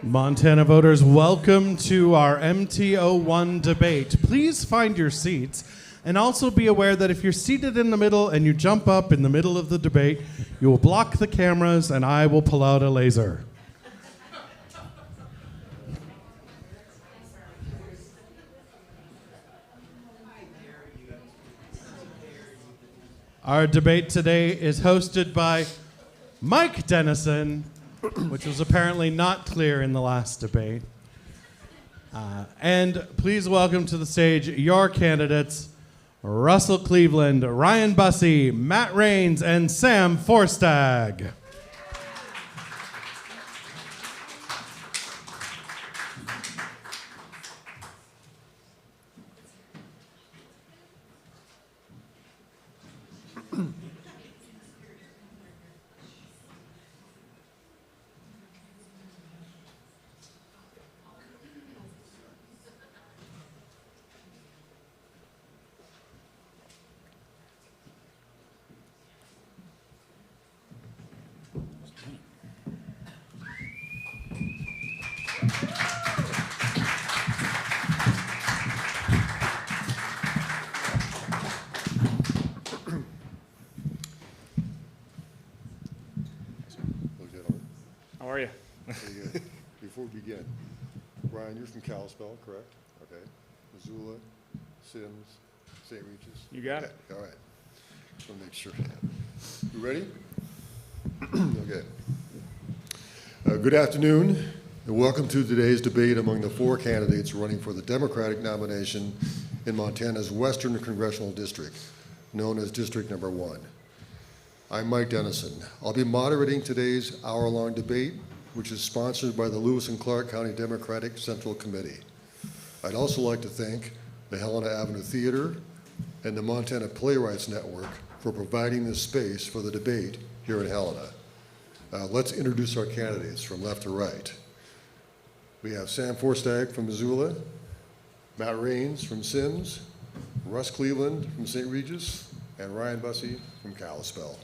Montana voters, welcome to our MT01 debate. Please find your seats, and also be aware that if you're seated in the middle and you jump up in the middle of the debate, you will block the cameras and I will pull out a laser. Our debate today is hosted by Mike Dennison, which was apparently not clear in the last debate. And please welcome to the stage your candidates, Russell Cleveland, Ryan Busse, Matt Rains, and Sam Forstag. How are you? Very good. Before we begin, Ryan, you're from Kalispell, correct? Okay. Missoula, Sims, St. Regis? You got it. All right. Just want to make sure. You ready? Okay. Good afternoon, and welcome to today's debate among the four candidates running for the Democratic nomination in Montana's Western Congressional District, known as District Number 1. I'm Mike Dennison. I'll be moderating today's hour-long debate, which is sponsored by the Lewis and Clark County Democratic Central Committee. I'd also like to thank the Helena Avenue Theater and the Montana Playwrights Network for providing this space for the debate here in Helena. Let's introduce our candidates from left to right. We have Sam Forstag from Missoula, Matt Raines from Sims, Russ Cleveland from St. Regis, and Ryan Busse from Kalispell.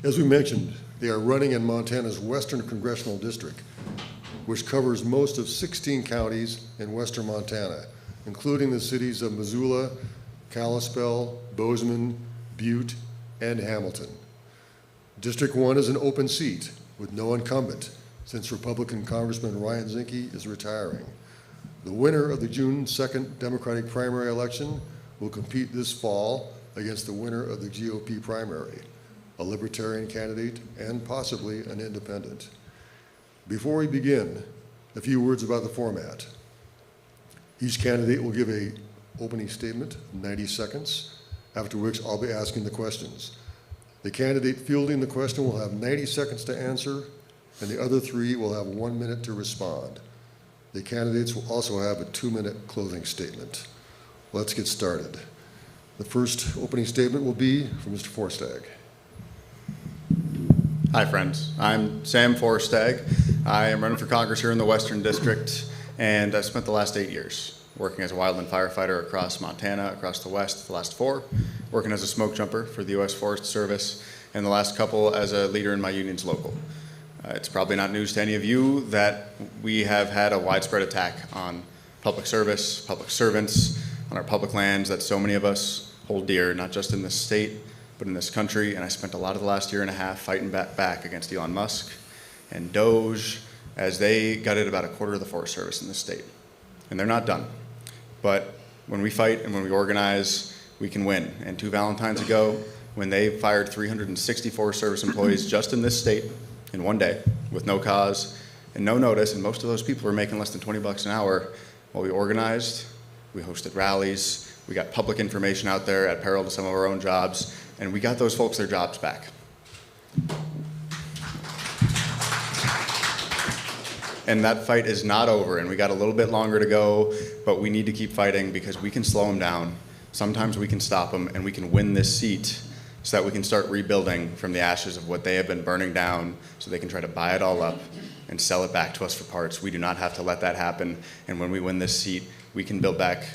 As we mentioned, they are running in Montana's Western Congressional District, which covers most of 16 counties in western Montana, including the cities of Missoula, Kalispell, Bozeman, Butte, and Hamilton. District 1 is an open seat with no incumbent since Republican Congressman Ryan Zinke is retiring. The winner of the June 2nd Democratic primary election will compete this fall against the winner of the GOP primary, a libertarian candidate and possibly an independent. Before we begin, a few words about the format. Each candidate will give an opening statement, 90 seconds, after which I'll be asking the questions. The candidate fielding the question will have 90 seconds to answer, and the other three will have 1 minute to respond. The candidates will also have a 2-minute closing statement. Let's get started. The first opening statement will be from Mr. Forstag. Hi, friends. I'm Sam Forstag. I am running for Congress here in the Western District, and I've spent the last 8 years working as a wildland firefighter across Montana, across the West, the last 4, working as a smoke jumper for the U.S. Forest Service, and the last couple as a leader in my union's local. It's probably not news to any of you that we have had a widespread attack on public service, public servants, on our public lands that so many of us hold dear, not just in this state, but in this country. And I spent a lot of the last year and a half fighting back against Elon Musk and Doge as they gutted about a quarter of the Forest Service in this state. And they're not done. But when we fight and when we organize, we can win. And 2 Valentines ago, when they fired 364 service employees just in this state in one day with no cause and no notice, and most of those people were making less than $20 an hour, while we organized, we hosted rallies, we got public information out there at peril to some of our own jobs, and we got those folks their jobs back. And that fight is not over, and we got a little bit longer to go, but we need to keep fighting because we can slow them down. Sometimes we can stop them, and we can win this seat so that we can start rebuilding from the ashes of what they have been burning down so they can try to buy it all up and sell it back to us for parts. We do not have to let that happen, and when we win this seat, we can build back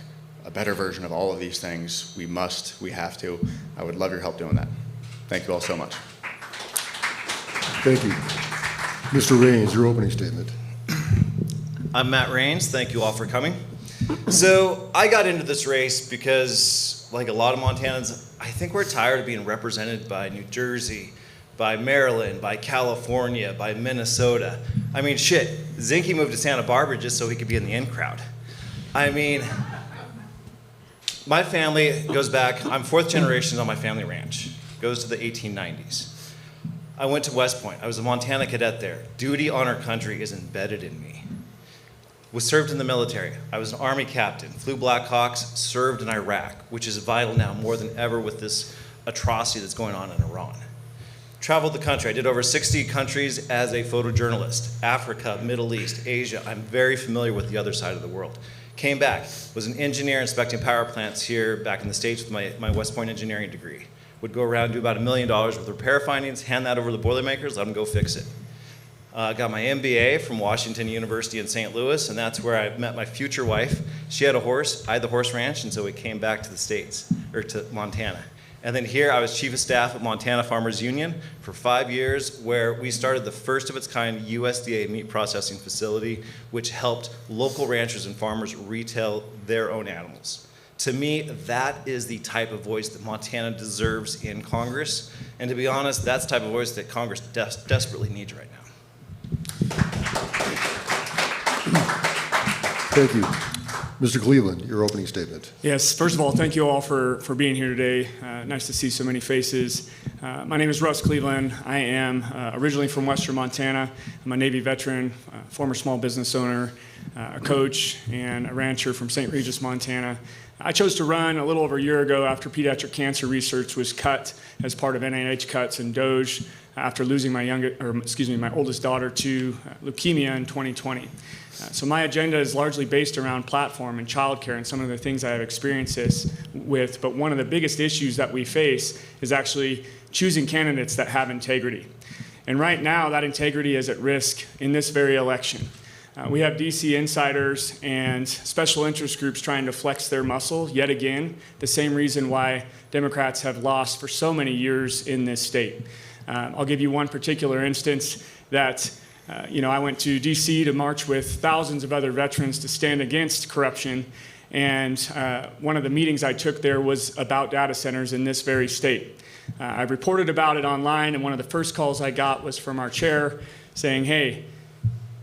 a better version of all of these things. We must, we have to. I would love your help doing that. Thank you all so much. Thank you. Mr. Raines, your opening statement. I'm Matt Raines. Thank you all for coming. So I got into this race because, like a lot of Montanans, I think we're tired of being represented by New Jersey, by Maryland, by California, by Minnesota. I mean, shit, Zinke moved to Santa Barbara just so he could be in the in crowd. I mean, my family goes back, I'm 4th generation on my family ranch, goes to the 1890s. I went to West Point. I was a Montana cadet there. Duty, honor, country is embedded in me. Was served in the military. I was an Army captain, flew Black Hawks, served in Iraq, which is vital now more than ever with this atrocity that's going on in Iran. Traveled the country. I did over 60 countries as a photojournalist. Africa, Middle East, Asia. I'm very familiar with the other side of the world. Came back, was an engineer inspecting power plants here back in the States with my West Point engineering degree. Would go around, do about $1 million with repair findings, hand that over to the Boilermakers, let them go fix it. Got my MBA from Washington University in St. Louis, and that's where I met my future wife. She had a horse, I had the horse ranch, and so we came back to the States, or to Montana. And then here I was chief of staff at Montana Farmers Union for 5 years, where we started the first of its kind USDA meat processing facility, which helped local ranchers and farmers retail their own animals. To me, that is the type of voice that Montana deserves in Congress. And to be honest, that's the type of voice that Congress desperately needs right now. Thank you. Mr. Cleveland, your opening statement. Yes, first of all, thank you all for being here today. Nice to see so many faces. My name is Russ Cleveland. I am originally from Western Montana. I'm a Navy veteran, former small business owner, a coach, and a rancher from St. Regis, Montana. I chose to run a little over a year ago after pediatric cancer research was cut as part of NIH cuts and Doge after losing my oldest daughter to leukemia in 2020. So my agenda is largely based around platform and childcare and some of the things I have experiences with, but one of the biggest issues that we face is actually choosing candidates that have integrity. And right now, that integrity is at risk in this very election. We have DC insiders and special interest groups trying to flex their muscle yet again, the same reason why Democrats have lost for so many years in this state. I'll give you one particular instance that I went to DC to march with thousands of other veterans to stand against corruption, and one of the meetings I took there was about data centers in this very state. I reported about it online, and one of the first calls I got was from our chair saying, hey,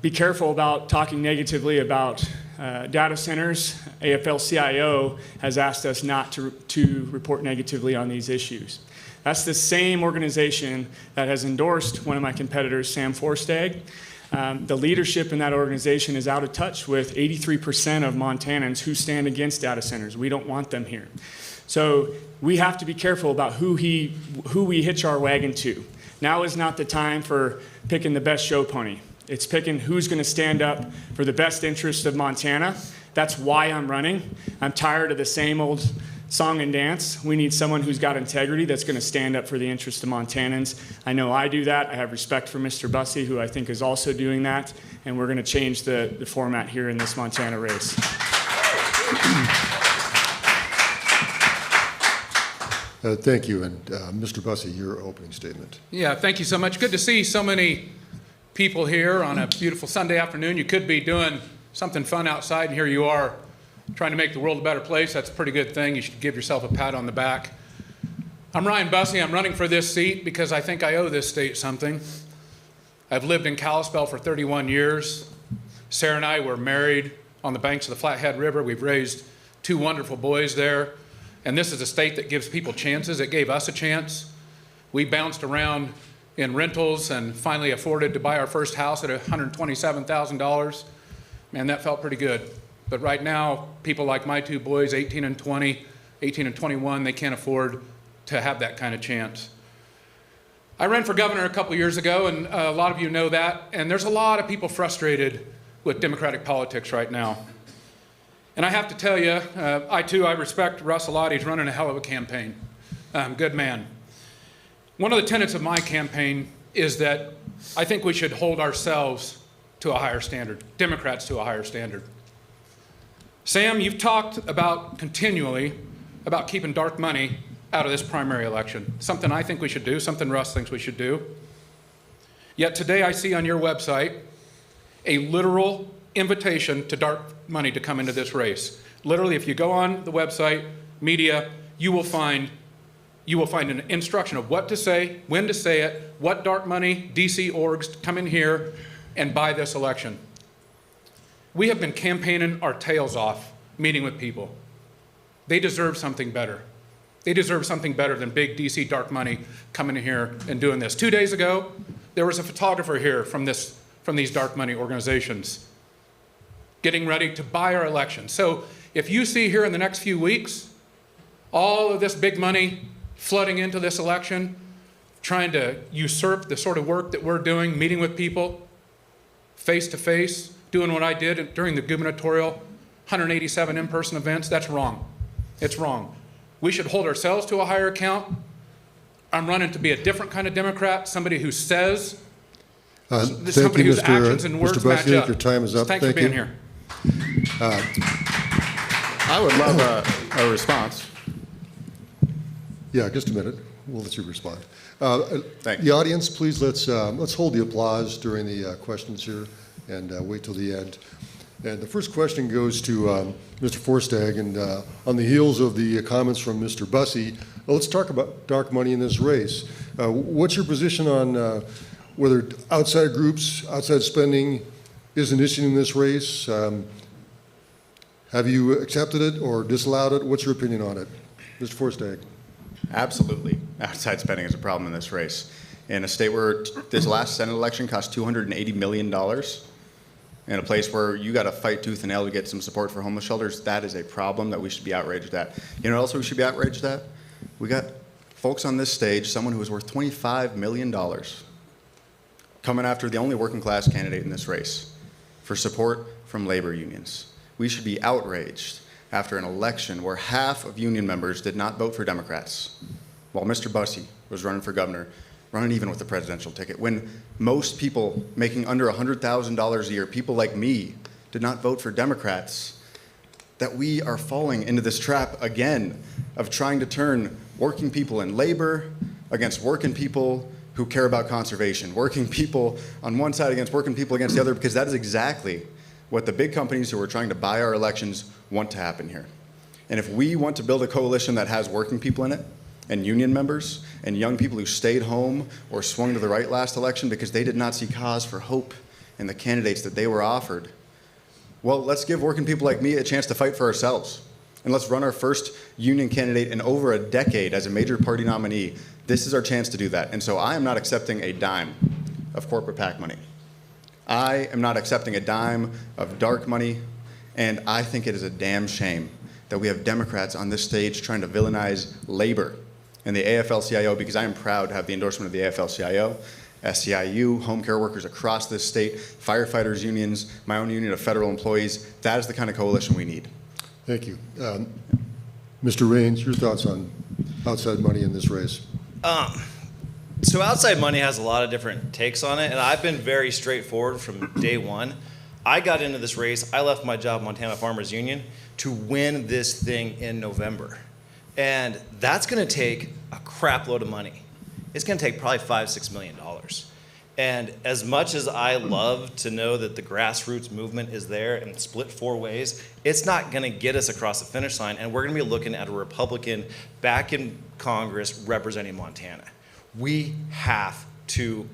be careful about talking negatively about data centers. AFL-CIO has asked us not to report negatively on these issues. That's the same organization that has endorsed one of my competitors, Sam Forstag. The leadership in that organization is out of touch with 83% of Montanans who stand against data centers. We don't want them here. So we have to be careful about who we hitch our wagon to. Now is not the time for picking the best show pony. It's picking who's going to stand up for the best interest of Montana. That's why I'm running. I'm tired of the same old song and dance. We need someone who's got integrity that's going to stand up for the interest of Montanans. I know I do that. I have respect for Mr. Busse, who I think is also doing that, and we're going to change the format here in this Montana race. Thank you, and Mr. Busse, your opening statement. Yeah, thank you so much. Good to see so many people here on a beautiful Sunday afternoon. You could be doing something fun outside, and here you are trying to make the world a better place. That's a pretty good thing. You should give yourself a pat on the back. I'm Ryan Busse. I'm running for this seat because I think I owe this state something. I've lived in Kalispell for 31 years. Sarah and I were married on the banks of the Flathead River. We've raised 2 wonderful boys there. And this is a state that gives people chances. It gave us a chance. We bounced around in rentals and finally afforded to buy our first house at $127,000. Man, that felt pretty good. But right now, people like my 2 boys, 18 and 20, 18 and 21, they can't afford to have that kind of chance. I ran for governor a couple years ago, and a lot of you know that, and there's a lot of people frustrated with Democratic politics right now. And I have to tell you, I respect Russ a lot. He's running a hell of a campaign. Good man. One of the tenets of my campaign is that I think we should hold ourselves to a higher standard, Democrats to a higher standard. Sam, you've talked about continually about keeping dark money out of this primary election, something I think we should do, something Russ thinks we should do. Yet today I see on your website a literal invitation to dark money to come into this race. Literally, if you go on the website, media, you will find an instruction of what to say, when to say it, what dark money, DC orgs come in here and buy this election. We have been campaigning our tails off, meeting with people. They deserve something better. They deserve something better than big DC dark money coming in here and doing this. 2 days ago, there was a photographer here from these dark money organizations getting ready to buy our election. So if you see here in the next few weeks, all of this big money flooding into this election, trying to usurp the sort of work that we're doing, meeting with people face to face, doing what I did during the gubernatorial 187 in-person events, that's wrong. It's wrong. We should hold ourselves to a higher account. I'm running to be a different kind of Democrat, somebody who says, somebody whose actions and words match up. Your time is up. Thanks for being here. I would love a response. Yeah, just a minute. We'll let you respond. Thank The audience, please let's hold the applause during the questions here and wait till the end. And the first question goes to Mr. Forstag, and on the heels of the comments from Mr. Busse, let's talk about dark money in this race. What's your position on whether outside groups, outside spending is an issue in this race? Have you accepted it or disallowed it? What's your opinion on it? Mr. Forstag. Absolutely. Outside spending is a problem in this race. In a state where this last Senate election cost $280 million, in a place where you got to fight tooth and nail to get some support for homeless shelters, that is a problem that we should be outraged at. You know what else we should be outraged at? We got folks on this stage, someone who is worth $25 million, coming after the only working class candidate in this race for support from labor unions. We should be outraged after an election where half of union members did not vote for Democrats, while Mr. Busse was running for governor, running even with the presidential ticket, when most people making under $100,000 a year, people like me, did not vote for Democrats, that we are falling into this trap again of trying to turn working people in labor against working people who care about conservation, working people on one side against working people against the other, because that is exactly what the big companies who are trying to buy our elections want to happen here. And if we want to build a coalition that has working people in it, and union members, and young people who stayed home or swung to the right last election because they did not see cause for hope in the candidates that they were offered, well, let's give working people like me a chance to fight for ourselves. And let's run our first union candidate in over a decade as a major party nominee. This is our chance to do that. And so I am not accepting a dime of corporate PAC money. I am not accepting a dime of dark money, and I think it is a damn shame that we have Democrats on this stage trying to villainize labor and the AFL-CIO, because I am proud to have the endorsement of the AFL-CIO, SEIU, home care workers across this state, firefighters unions, my own union of federal employees. That is the kind of coalition we need. Thank you. Mr. Raines, your thoughts on outside money in this race? So outside money has a lot of different takes on it, and I've been very straightforward from day one. I got into this race, I left my job, Montana Farmers Union, to win this thing in November. And that's gonna take a crap load of money. It's gonna take probably $5-6 million. And as much as I love to know that the grassroots movement is there and split 4 ways, it's not gonna get us across the finish line, and we're gonna be looking at a Republican back in Congress representing Montana. We have to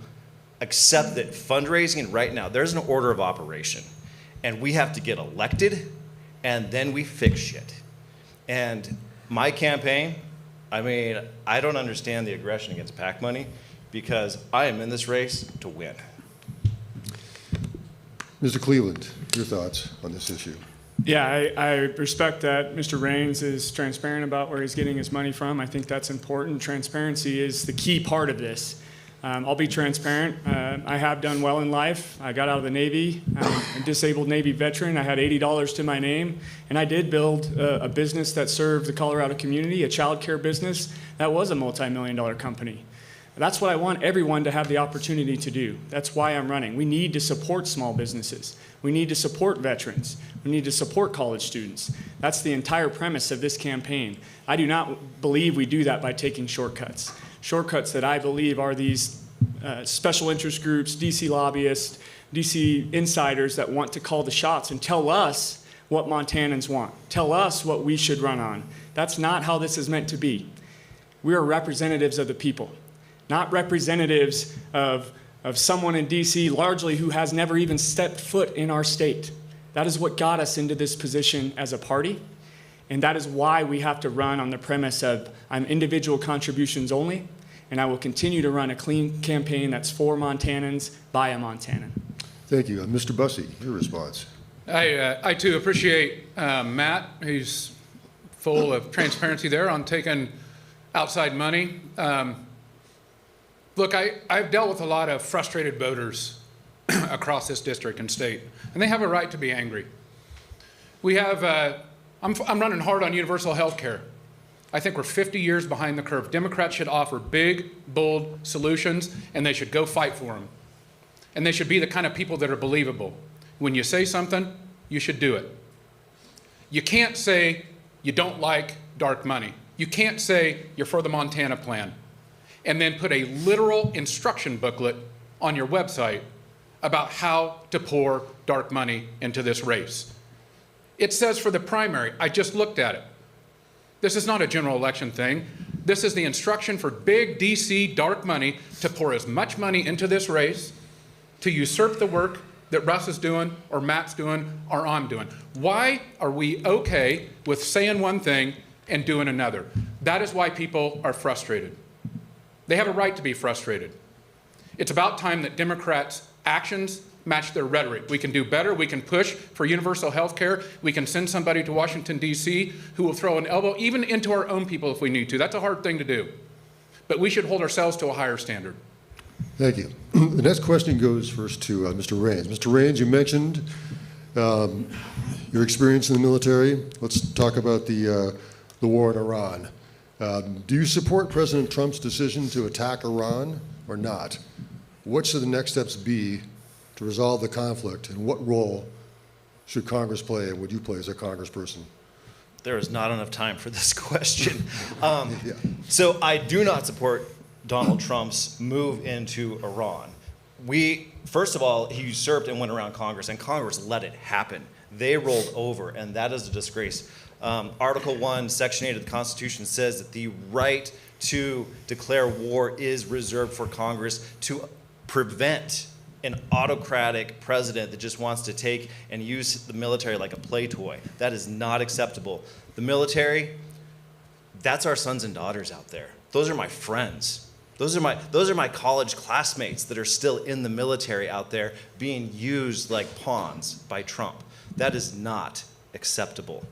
accept that fundraising right now, there's an order of operation, and we have to get elected, and then we fix shit. And my campaign, I mean, I don't understand the aggression against PAC money, because I am in this race to win. Mr. Cleveland, your thoughts on this issue? Yeah, I respect that Mr. Raines is transparent about where he's getting his money from. I think that's important. Transparency is the key part of this. I'll be transparent. I have done well in life. I got out of the Navy. I'm a disabled Navy veteran. I had $80 to my name, and I did build a business that served the Colorado community, a childcare business that was a multi-million-dollar company. That's what I want everyone to have the opportunity to do. That's why I'm running. We need to support small businesses. We need to support veterans. We need to support college students. That's the entire premise of this campaign. I do not believe we do that by taking shortcuts. Shortcuts that I believe are these special interest groups, DC lobbyists, DC insiders that want to call the shots and tell us what Montanans want, tell us what we should run on. That's not how this is meant to be. We are representatives of the people, not representatives of someone in DC largely who has never even stepped foot in our state. That is what got us into this position as a party, and that is why we have to run on the premise of I'm individual contributions only, and I will continue to run a clean campaign that's for Montanans by a Montanan. Thank you. Mr. Busse, your response. I too appreciate Matt. He's full of transparency there on taking outside money. Look, I've dealt with a lot of frustrated voters across this district and state, and they have a right to be angry. We have, I'm running hard on universal health care. I think we're 50 years behind the curve. Democrats should offer big, bold solutions, and they should go fight for them. And they should be the kind of people that are believable. When you say something, you should do it. You can't say you don't like dark money. You can't say you're for the Montana plan and then put a literal instruction booklet on your website about how to pour dark money into this race. It says for the primary, I just looked at it. This is not a general election thing. This is the instruction for big DC dark money to pour as much money into this race to usurp the work that Russ is doing or Matt's doing or I'm doing. Why are we okay with saying one thing and doing another? That is why people are frustrated. They have a right to be frustrated. It's about time that Democrats' actions match their rhetoric. We can do better. We can push for universal health care. We can send somebody to Washington, D.C. who will throw an elbow even into our own people if we need to. That's a hard thing to do. But we should hold ourselves to a higher standard. Thank you. The next question goes first to Mr. Raines. Mr. Raines, you mentioned your experience in the military. Let's talk about the war in Iran. Do you support President Trump's decision to attack Iran or not, what should the next steps be to resolve the conflict, and what role should Congress play, and would you play as a congressperson? There is not enough time for this question. Yeah. So I do not support Donald Trump's move into Iran. First of all, he usurped and went around Congress, and Congress let it happen. They rolled over, and that is a disgrace. Article 1, Section 8 of the Constitution says that the right to declare war is reserved for Congress to prevent an autocratic president that just wants to take and use the military like a play toy. That is not acceptable. The military, that's our sons and daughters out there. Those are my friends. Those are my college classmates that are still in the military out there being used like pawns by Trump. That is not acceptable.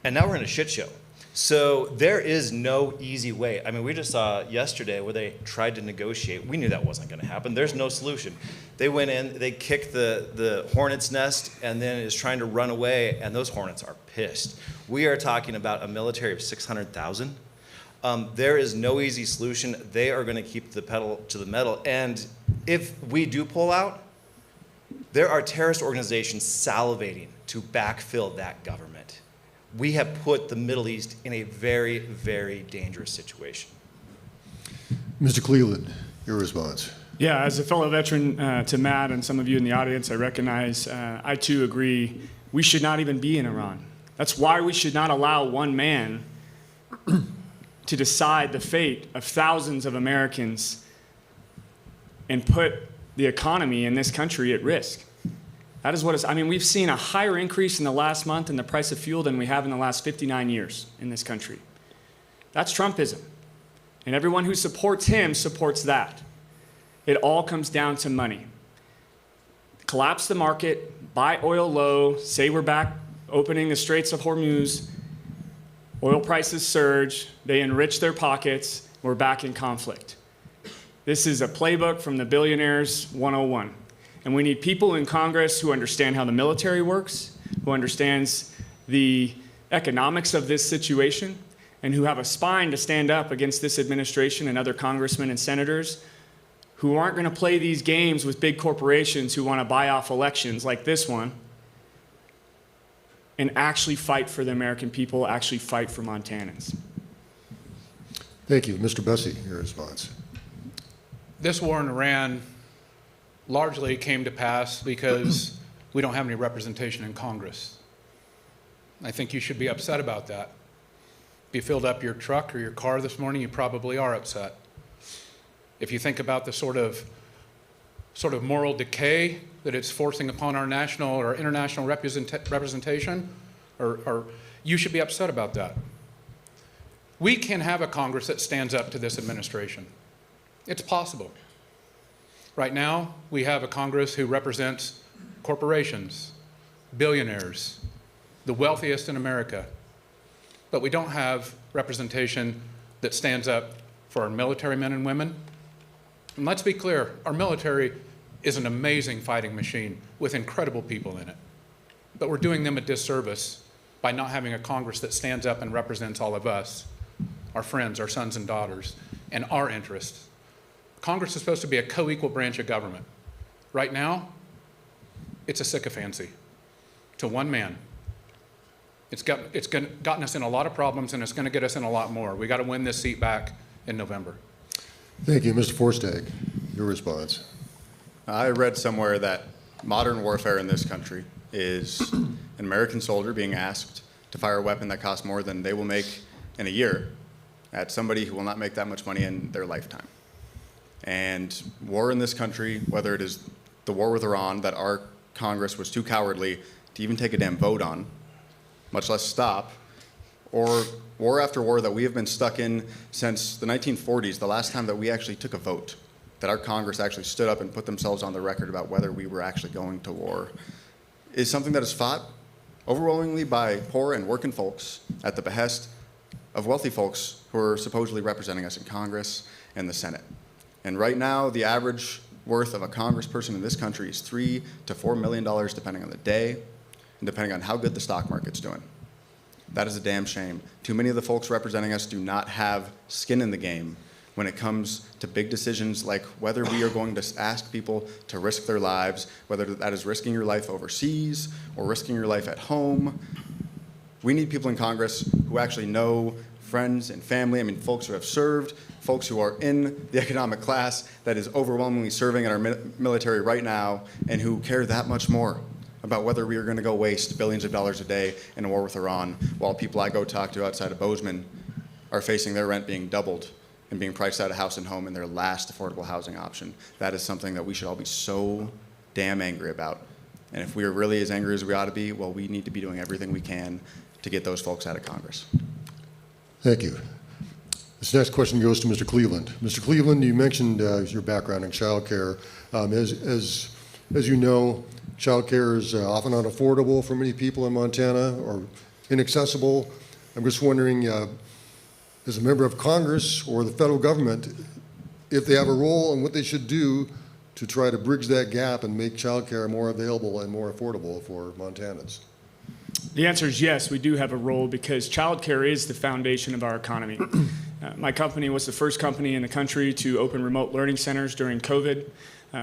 And now we're in a shit show. So there is no easy way. I mean, we just saw yesterday where they tried to negotiate. We knew that wasn't going to happen. There's no solution. They went in, they kicked the hornet's nest, and then is trying to run away, and those hornets are pissed. We are talking about a military of 600,000. There is no easy solution. They are going to keep the pedal to the metal. And if we do pull out, there are terrorist organizations salivating to backfill that government. We have put the Middle East in a very, very dangerous situation. Mr. Cleveland, your response. Yeah, as a fellow veteran to Matt and some of you in the audience, I recognize, I too agree, we should not even be in Iran. That's why we should not allow one man to decide the fate of thousands of Americans and put the economy in this country at risk. That is what it's, I mean, we've seen a higher increase in the last month in the price of fuel than we have in the last 59 years in this country. That's Trumpism. And everyone who supports him supports that. It all comes down to money. Collapse the market, buy oil low, say we're back opening the Straits of Hormuz, oil prices surge, they enrich their pockets, we're back in conflict. This is a playbook from the Billionaires 101. And we need people in Congress who understand how the military works, who understands the economics of this situation, and who have a spine to stand up against this administration and other congressmen and senators who aren't going to play these games with big corporations who want to buy off elections like this one and actually fight for the American people, actually fight for Montanans. Thank you. Mr. Busse, your response. This war in Iran largely came to pass because we don't have any representation in Congress. I think you should be upset about that. If you filled up your truck or your car this morning, you probably are upset. If you think about the sort of moral decay that it's forcing upon our national or international representation, or you should be upset about that. We can have a Congress that stands up to this administration. It's possible. Right now, we have a Congress who represents corporations, billionaires, the wealthiest in America. But we don't have representation that stands up for our military men and women. And let's be clear, our military is an amazing fighting machine with incredible people in it. But we're doing them a disservice by not having a Congress that stands up and represents all of us, our friends, our sons and daughters, and our interests. Congress is supposed to be a co-equal branch of government. Right now, it's a sycophancy to one man. It's gotten us in a lot of problems, and it's going to get us in a lot more. We got to win this seat back in November. Thank you. Mr. Forstag, your response. I read somewhere that modern warfare in this country is an American soldier being asked to fire a weapon that costs more than they will make in a year at somebody who will not make that much money in their lifetime. And war in this country, whether it is the war with Iran that our Congress was too cowardly to even take a damn vote on, much less stop, or war after war that we have been stuck in since the 1940s, the last time that we actually took a vote, that our Congress actually stood up and put themselves on the record about whether we were actually going to war, is something that is fought overwhelmingly by poor and working folks at the behest of wealthy folks who are supposedly representing us in Congress and the Senate. And right now, the average worth of a congressperson in this country is $3 to $4 million, depending on the day and depending on how good the stock market's doing. That is a damn shame. Too many of the folks representing us do not have skin in the game when it comes to big decisions like whether we are going to ask people to risk their lives, whether that is risking your life overseas or risking your life at home. We need people in Congress who actually know friends and family, folks who have served, folks who are in the economic class that is overwhelmingly serving in our military right now, and who care that much more about whether we are going to go waste billions of dollars a day in a war with Iran, while people I go talk to outside of Bozeman are facing their rent being doubled and being priced out of house and home in their last affordable housing option. That is something that we should all be so damn angry about. And if we are really as angry as we ought to be, well, we need to be doing everything we can to get those folks out of Congress. Thank you. This next question goes to Mr. Cleveland. Mr. Cleveland, you mentioned your background in childcare. As you know, childcare is often unaffordable for many people in Montana, or inaccessible. I'm just wondering, as a member of Congress or the federal government, if they have a role and what they should do to try to bridge that gap and make childcare more available and more affordable for Montanans. The answer is yes, we do have a role, because childcare is the foundation of our economy. My company was the first company in the country to open remote learning centers during COVID,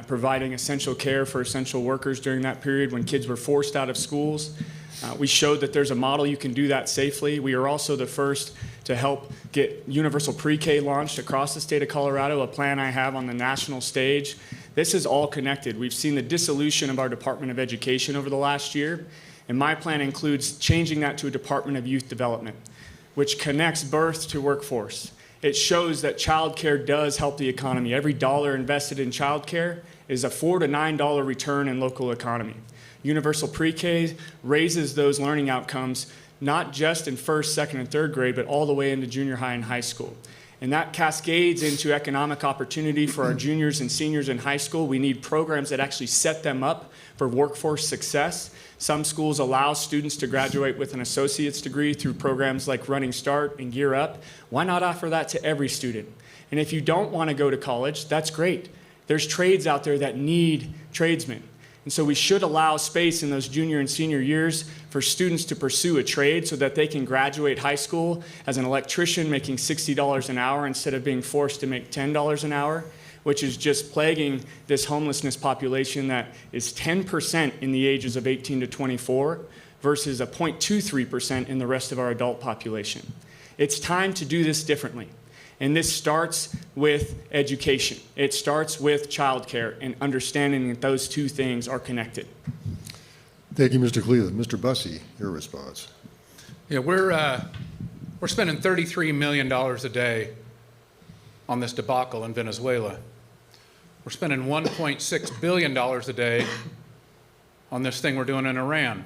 providing essential care for essential workers during that period when kids were forced out of schools. We showed that there's a model you can do that safely. We are also the first to help get universal pre-K launched across the state of Colorado, a plan I have on the national stage. This is all connected. We've seen the dissolution of our Department of Education over the last year, and my plan includes changing that to a Department of Youth Development, which connects birth to workforce. It shows that childcare does help the economy. Every dollar invested in childcare is a $4 to $9 return in local economy. Universal pre-K raises those learning outcomes, not just in first, second, and third grade, but all the way into junior high and high school. And that cascades into economic opportunity for our juniors and seniors in high school. We need programs that actually set them up for workforce success. Some schools allow students to graduate with an associate's degree through programs like Running Start and Gear Up. Why not offer that to every student? And if you don't want to go to college, that's great. There's trades out there that need tradesmen. And so we should allow space in those junior and senior years for students to pursue a trade so that they can graduate high school as an electrician making $60 an hour instead of being forced to make $10 an hour, which is just plaguing this homelessness population that is 10% in the ages of 18 to 24 versus a 0.23% in the rest of our adult population. It's time to do this differently. And this starts with education. It starts with childcare and understanding that those two things are connected. Thank you, Mr. Cleveland. Mr. Busse, your response. Yeah, we're spending $33 million a day on this debacle in Venezuela. We're spending $1.6 billion a day on this thing we're doing in Iran.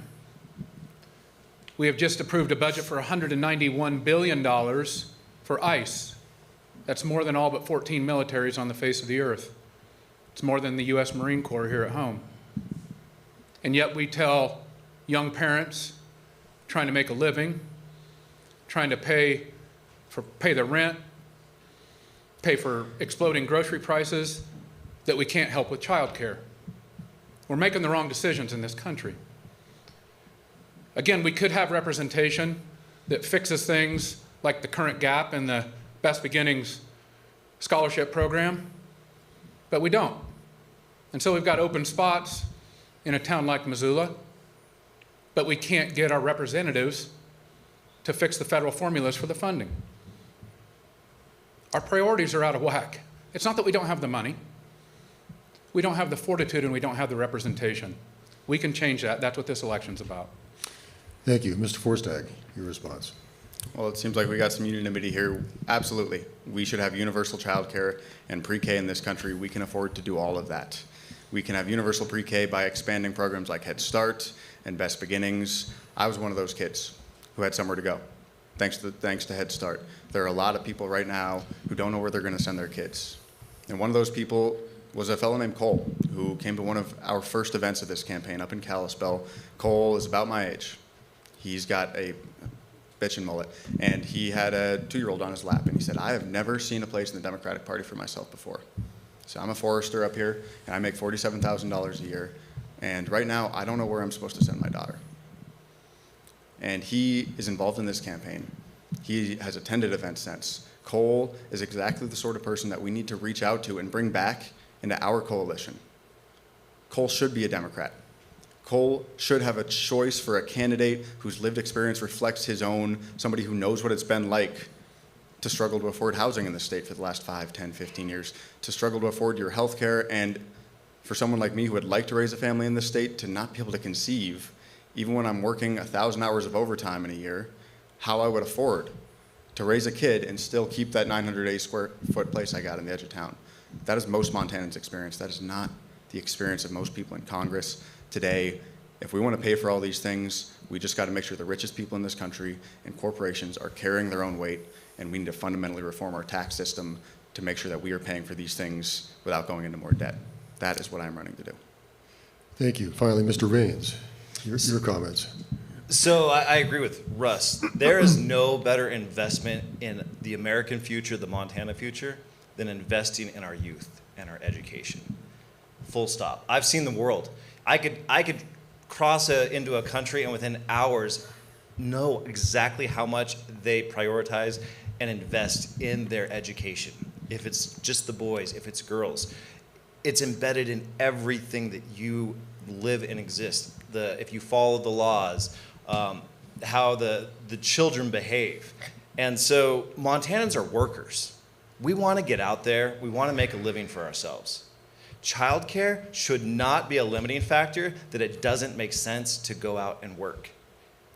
We have just approved a budget for $191 billion for ICE. That's more than all but 14 militaries on the face of the earth. It's more than the U.S. Marine Corps here at home. And yet we tell young parents trying to make a living, trying to pay their rent, pay for exploding grocery prices, that we can't help with childcare. We're making the wrong decisions in this country. Again, we could have representation that fixes things like the current gap in the Best Beginnings scholarship program, but we don't. And so we've got open spots in a town like Missoula, but we can't get our representatives to fix the federal formulas for the funding. Our priorities are out of whack. It's not that we don't have the money. We don't have the fortitude and we don't have the representation. We can change that. That's what this election's about. Thank you. Mr. Forstag, your response. Well, it seems like we got some unanimity here. Absolutely. We should have universal childcare and pre-K in this country. We can afford to do all of that. We can have universal pre-K by expanding programs like Head Start and Best Beginnings. I was one of those kids who had somewhere to go, thanks to Head Start. There are a lot of people right now who don't know where they're going to send their kids. And one of those people was a fellow named Cole, who came to one of our first events of this campaign up in Kalispell. Cole is about my age. He's got a bitchin' mullet, and he had a 2-year-old on his lap, and he said, I have never seen a place in the Democratic Party for myself before. So I'm a forester up here, and I make $47,000 a year, and right now I don't know where I'm supposed to send my daughter. And he is involved in this campaign. He has attended events since, Cole is exactly the sort of person that we need to reach out to and bring back into our coalition. Cole should be a Democrat. Cole should have a choice for a candidate whose lived experience reflects his own, somebody who knows what it's been like to struggle to afford housing in the state for the last 5, 10, 15 years, to struggle to afford your health care, and for someone like me who would like to raise a family in this state to not be able to conceive, even when I'm working 1,000 hours of overtime in a year, how I would afford to raise a kid and still keep that 980 square foot place I got in the edge of town. That is most Montanans' experience. That is not the experience of most people in Congress today. If we want to pay for all these things, we just got to make sure the richest people in this country and corporations are carrying their own weight, and we need to fundamentally reform our tax system to make sure that we are paying for these things without going into more debt. That is what I'm running to do. Thank you. Finally, Mr. Raines, your comments. So I agree with Russ. There is no better investment in the American future, the Montana future, than investing in our youth and our education. Full stop. I've seen the world. I could cross into a country and within hours know exactly how much they prioritize and invest in their education. If it's just the boys, if it's girls, it's embedded in everything that you live and exist. If you follow the laws, how the children behave. And so Montanans are workers. We want to get out there. We want to make a living for ourselves. Childcare should not be a limiting factor that it doesn't make sense to go out and work.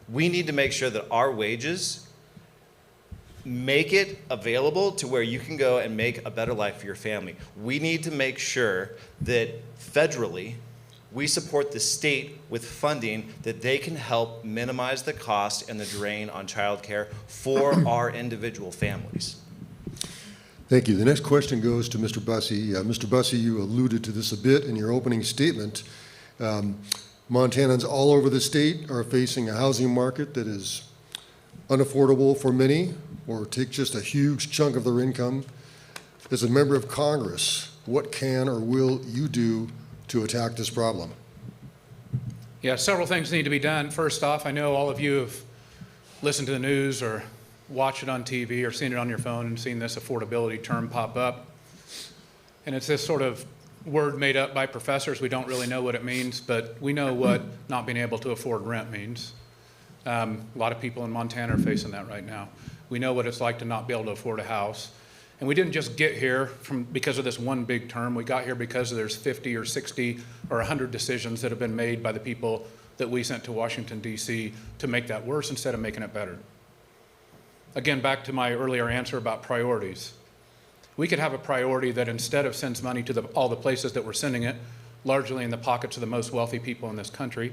We need to make sure that our wages make it available to where you can go and make a better life for your family. We need to make sure that federally, we support the state with funding that they can help minimize the cost and the drain on childcare for our individual families. Thank you. The next question goes to Mr. Busse. Mr. Busse, you alluded to this a bit in your opening statement. Montanans all over the state are facing a housing market that is unaffordable for many, or take just a huge chunk of their income. As a member of Congress, what can or will you do to attack this problem? Yeah, several things need to be done. First off, I know all of you have listened to the news or watched it on TV or seen it on your phone and seen this affordability term pop up. And it's this sort of word made up by professors. We don't really know what it means, but we know what not being able to afford rent means. A lot of people in Montana are facing that right now. We know what it's like to not be able to afford a house. And we didn't just get here because of this one big term. We got here because there's 50 or 60 or 100 decisions that have been made by the people that we sent to Washington, D.C. to make that worse instead of making it better. Again, back to my earlier answer about priorities. We could have a priority that instead of sends money to all the places that we're sending it, largely in the pockets of the most wealthy people in this country,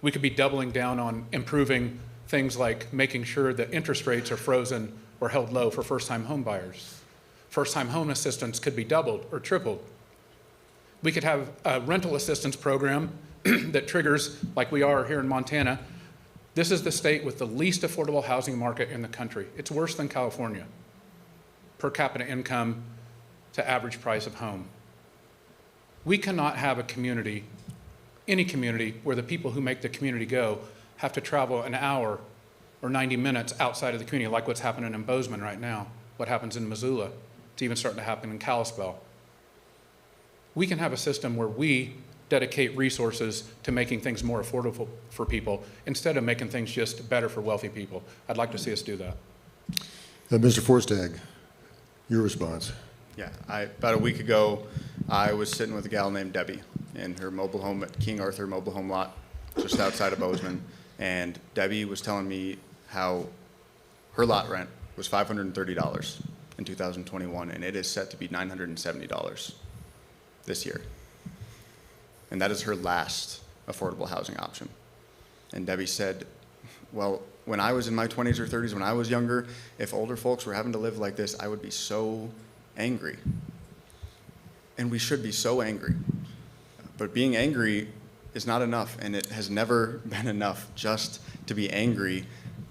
we could be doubling down on improving things like making sure that interest rates are frozen or held low for first-time home buyers. First-time home assistance could be doubled or tripled. We could have a rental assistance program that triggers, like we are here in Montana. This is the state with the least affordable housing market in the country. It's worse than California, per capita income to average price of home. We cannot have a community, any community, where the people who make the community go have to travel an hour or 90 minutes outside of the community, like what's happening in Bozeman right now, what happens in Missoula. It's even starting to happen in Kalispell. We can have a system where we dedicate resources to making things more affordable for people instead of making things just better for wealthy people. I'd like to see us do that. Mr. Forstag, your response. Yeah, about a week ago, I was sitting with a gal named Debbie in her mobile home at King Arthur mobile home lot just outside of Bozeman, and Debbie was telling me how her lot rent was $530 in 2021, and it is set to be $970 this year. And that is her last affordable housing option. And Debbie said, well, when I was in my 20s or 30s, when I was younger, if older folks were having to live like this, I would be so angry. And we should be so angry. But being angry is not enough, and it has never been enough just to be angry.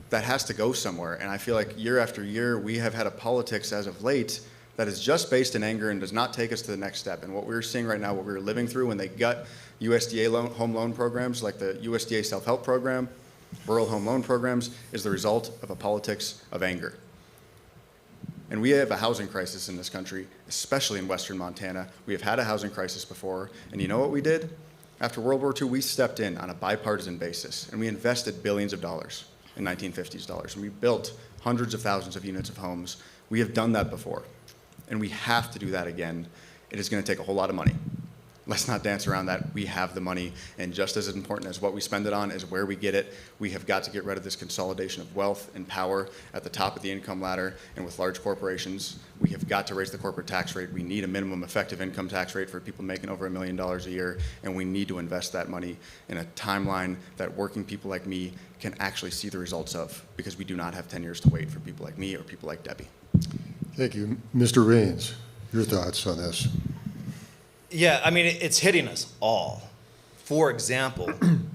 That has to go somewhere. And I feel like year after year, we have had a politics as of late that is just based in anger and does not take us to the next step. And what we're seeing right now, what we're living through when they gut USDA home loan programs like the USDA self-help program, rural home loan programs, is the result of a politics of anger. And we have a housing crisis in this country, especially in Western Montana. We have had a housing crisis before, and you know what we did? After World War II, we stepped in on a bipartisan basis, and we invested billions of dollars in 1950s dollars, and we built hundreds of thousands of units of homes. We have done that before, and we have to do that again. It is going to take a whole lot of money. Let's not dance around that. We have the money, and just as important as what we spend it on is where we get it. We have got to get rid of this consolidation of wealth and power at the top of the income ladder and with large corporations. We have got to raise the corporate tax rate. We need a minimum effective income tax rate for people making over $1 million a year, and we need to invest that money in a timeline that working people like me can actually see the results of, because we do not have 10 years to wait for people like me or people like Debbie. Thank you. Mr. Raines, your thoughts on this? Yeah, I mean, it's hitting us all. For example,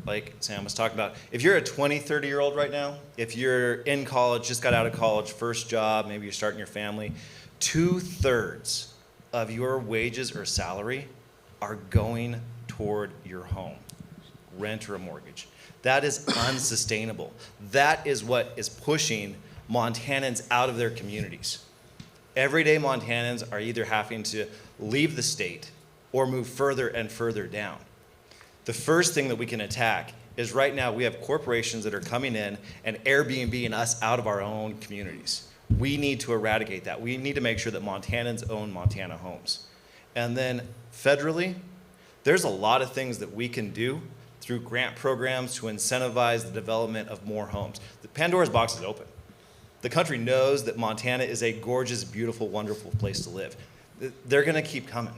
like Sam was talking about, if you're a 20, 30-year-old right now, if you're in college, just got out of college, first job, maybe you're starting your family, 2/3 of your wages or salary are going toward your home, rent or a mortgage. That is unsustainable. That is what is pushing Montanans out of their communities. Everyday Montanans are either having to leave the state or move further and further down. The first thing that we can attack is right now we have corporations that are coming in and Airbnb-ing us out of our own communities. We need to eradicate that. We need to make sure that Montanans own Montana homes. And then federally, there's a lot of things that we can do through grant programs to incentivize the development of more homes. The Pandora's box is open. The country knows that Montana is a gorgeous, beautiful, wonderful place to live. They're gonna keep coming.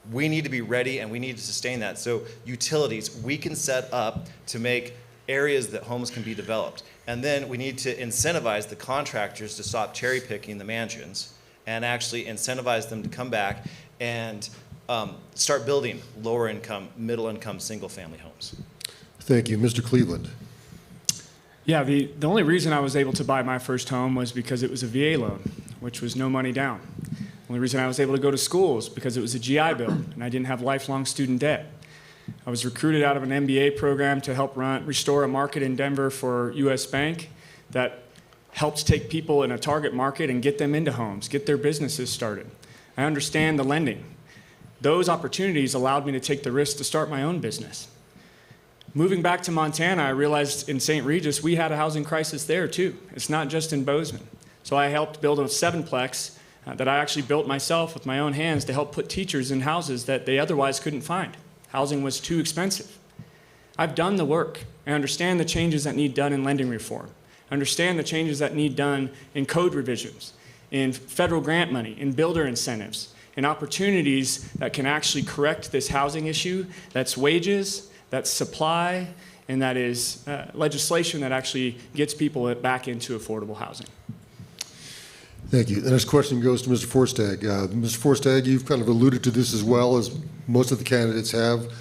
We need to be ready and we need to sustain that. So utilities, we can set up to make areas that homes can be developed. And then we need to incentivize the contractors to stop cherry picking the mansions and actually incentivize them to come back and start building lower income, middle income, single family homes. Thank you. Mr. Cleveland. Yeah, the only reason I was able to buy my first home was because it was a VA loan, which was no money down. The only reason I was able to go to school is because it was a GI Bill and I didn't have lifelong student debt. I was recruited out of an MBA program to help restore a market in Denver for US Bank that helps take people in a target market and get them into homes, get their businesses started. I understand the lending. Those opportunities allowed me to take the risk to start my own business. Moving back to Montana, I realized in St. Regis we had a housing crisis there too. It's not just in Bozeman. So I helped build a 7-plex that I actually built myself with my own hands to help put teachers in houses that they otherwise couldn't find. Housing was too expensive. I've done the work. I understand the changes that need done in lending reform. I understand the changes that need done in code revisions, in federal grant money, in builder incentives, in opportunities that can actually correct this housing issue. That's wages, that's supply, and that is legislation that actually gets people back into affordable housing. Thank you. The next question goes to Mr. Forstag. Mr. Forstag, you've kind of alluded to this as well as most of the candidates have.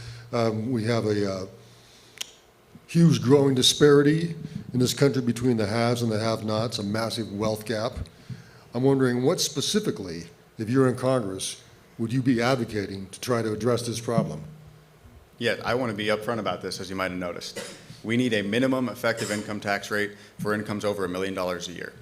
We have a huge growing disparity in this country between the haves and the have-nots, a massive wealth gap. I'm wondering what specifically, if you're in Congress, would you be advocating to try to address this problem? Yet, I want to be upfront about this, as you might have noticed. We need a minimum effective income tax rate for incomes over $1 million a year.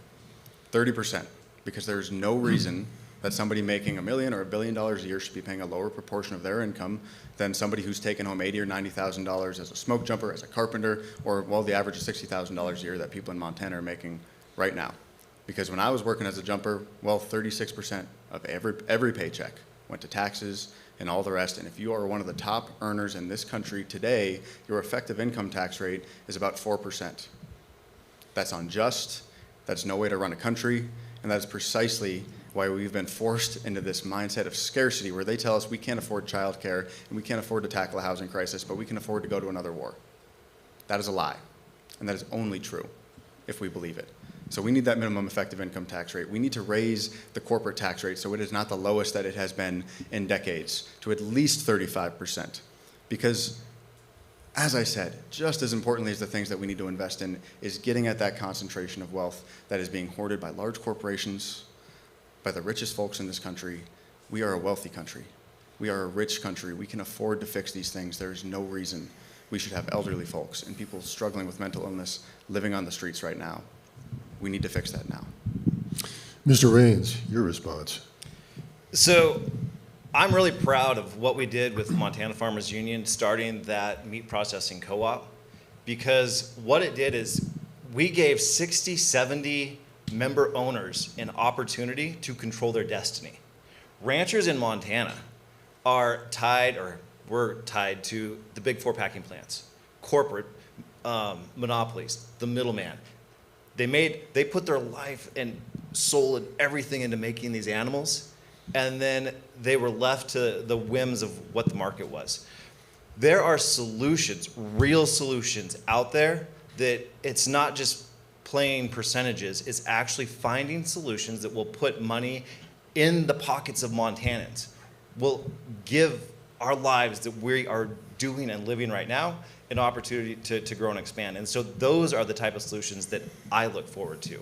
30%, because there's no reason that somebody making $1 million or $1 billion a year should be paying a lower proportion of their income than somebody who's taken home $80,000 or $90,000 as a smoke jumper, as a carpenter, or, well, the average of $60,000 a year that people in Montana are making right now. Because when I was working as a jumper, well, 36% of every paycheck went to taxes and all the rest. And if you are one of the top earners in this country today, your effective income tax rate is about 4%. That's unjust. That's no way to run a country. And that's precisely why we've been forced into this mindset of scarcity, where they tell us we can't afford childcare and we can't afford to tackle a housing crisis, but we can afford to go to another war. That is a lie. And that is only true if we believe it. So we need that minimum effective income tax rate. We need to raise the corporate tax rate so it is not the lowest that it has been in decades, to at least 35%. Because, as I said, just as importantly as the things that we need to invest in is getting at that concentration of wealth that is being hoarded by large corporations, by the richest folks in this country. We are a wealthy country. We are a rich country. We can afford to fix these things. There is no reason we should have elderly folks and people struggling with mental illness living on the streets right now. We need to fix that now. Mr. Raines, your response. So I'm really proud of what we did with Montana Farmers Union starting that meat processing co-op, because what it did is we gave 60, 70 member owners an opportunity to control their destiny. Ranchers in Montana are tied, or were tied to the big four packing plants, corporate monopolies, the middleman. They put their life and soul and everything into making these animals, and then they were left to the whims of what the market was. There are solutions, real solutions out there that it's not just playing percentages, it's actually finding solutions that will put money in the pockets of Montanans, will give our lives that we are doing and living right now an opportunity to grow and expand. And so those are the type of solutions that I look forward to.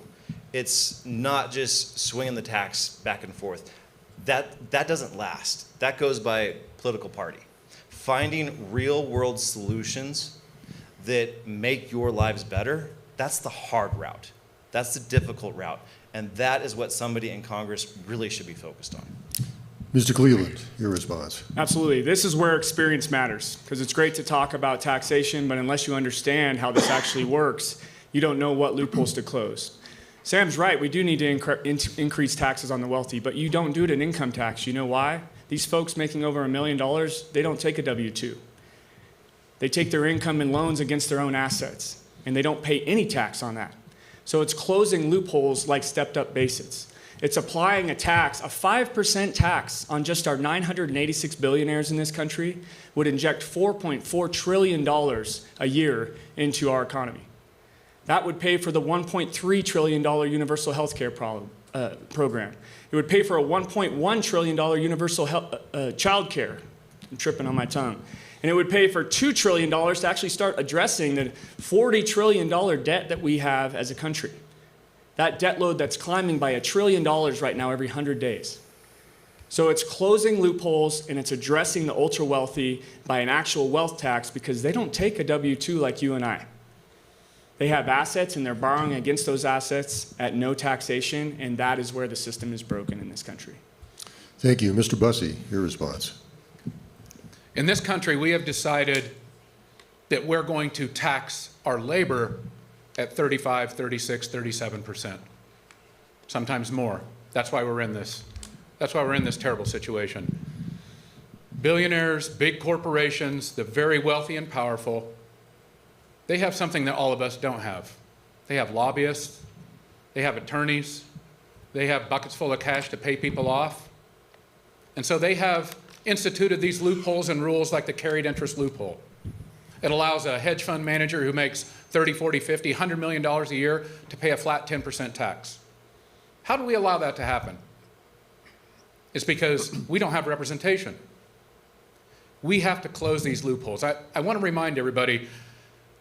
It's not just swinging the tax back and forth. That doesn't last. That goes by political party. Finding real world solutions that make your lives better, that's the hard route. That's the difficult route. And that is what somebody in Congress really should be focused on. Mr. Cleveland, your response. Absolutely. This is where experience matters, because it's great to talk about taxation, but unless you understand how this actually works, you don't know what loopholes to close. Sam's right. We do need to increase taxes on the wealthy, but you don't do it in income tax. You know why? These folks making over $1 million, they don't take a W-2. They take their income in loans against their own assets, and they don't pay any tax on that. So it's closing loopholes like stepped-up basics. It's applying a tax, a 5% tax on just our 986 billionaires in this country would inject $4.4 trillion a year into our economy. That would pay for the $1.3 trillion universal health care program. It would pay for a $1.1 trillion universal childcare. I'm tripping on my tongue. And it would pay for $2 trillion to actually start addressing the $40 trillion debt that we have as a country. That debt load that's climbing by $1 trillion right now every 100 days. So it's closing loopholes and it's addressing the ultra wealthy by an actual wealth tax, because they don't take a W-2 like you and I. They have assets and they're borrowing against those assets at no taxation, and that is where the system is broken in this country. Thank you. Mr. Busse, your response. In this country, we have decided that we're going to tax our labor at 35, 36, 37%, sometimes more. That's why we're in this. That's why we're in this terrible situation. Billionaires, big corporations, the very wealthy and powerful, they have something that all of us don't have. They have lobbyists, they have attorneys, they have buckets full of cash to pay people off. And so they have instituted these loopholes and rules like the carried interest loophole. It allows a hedge fund manager who makes 30, 40, 50, $100 million a year to pay a flat 10% tax. How do we allow that to happen? It's because we don't have representation. We have to close these loopholes. I want to remind everybody,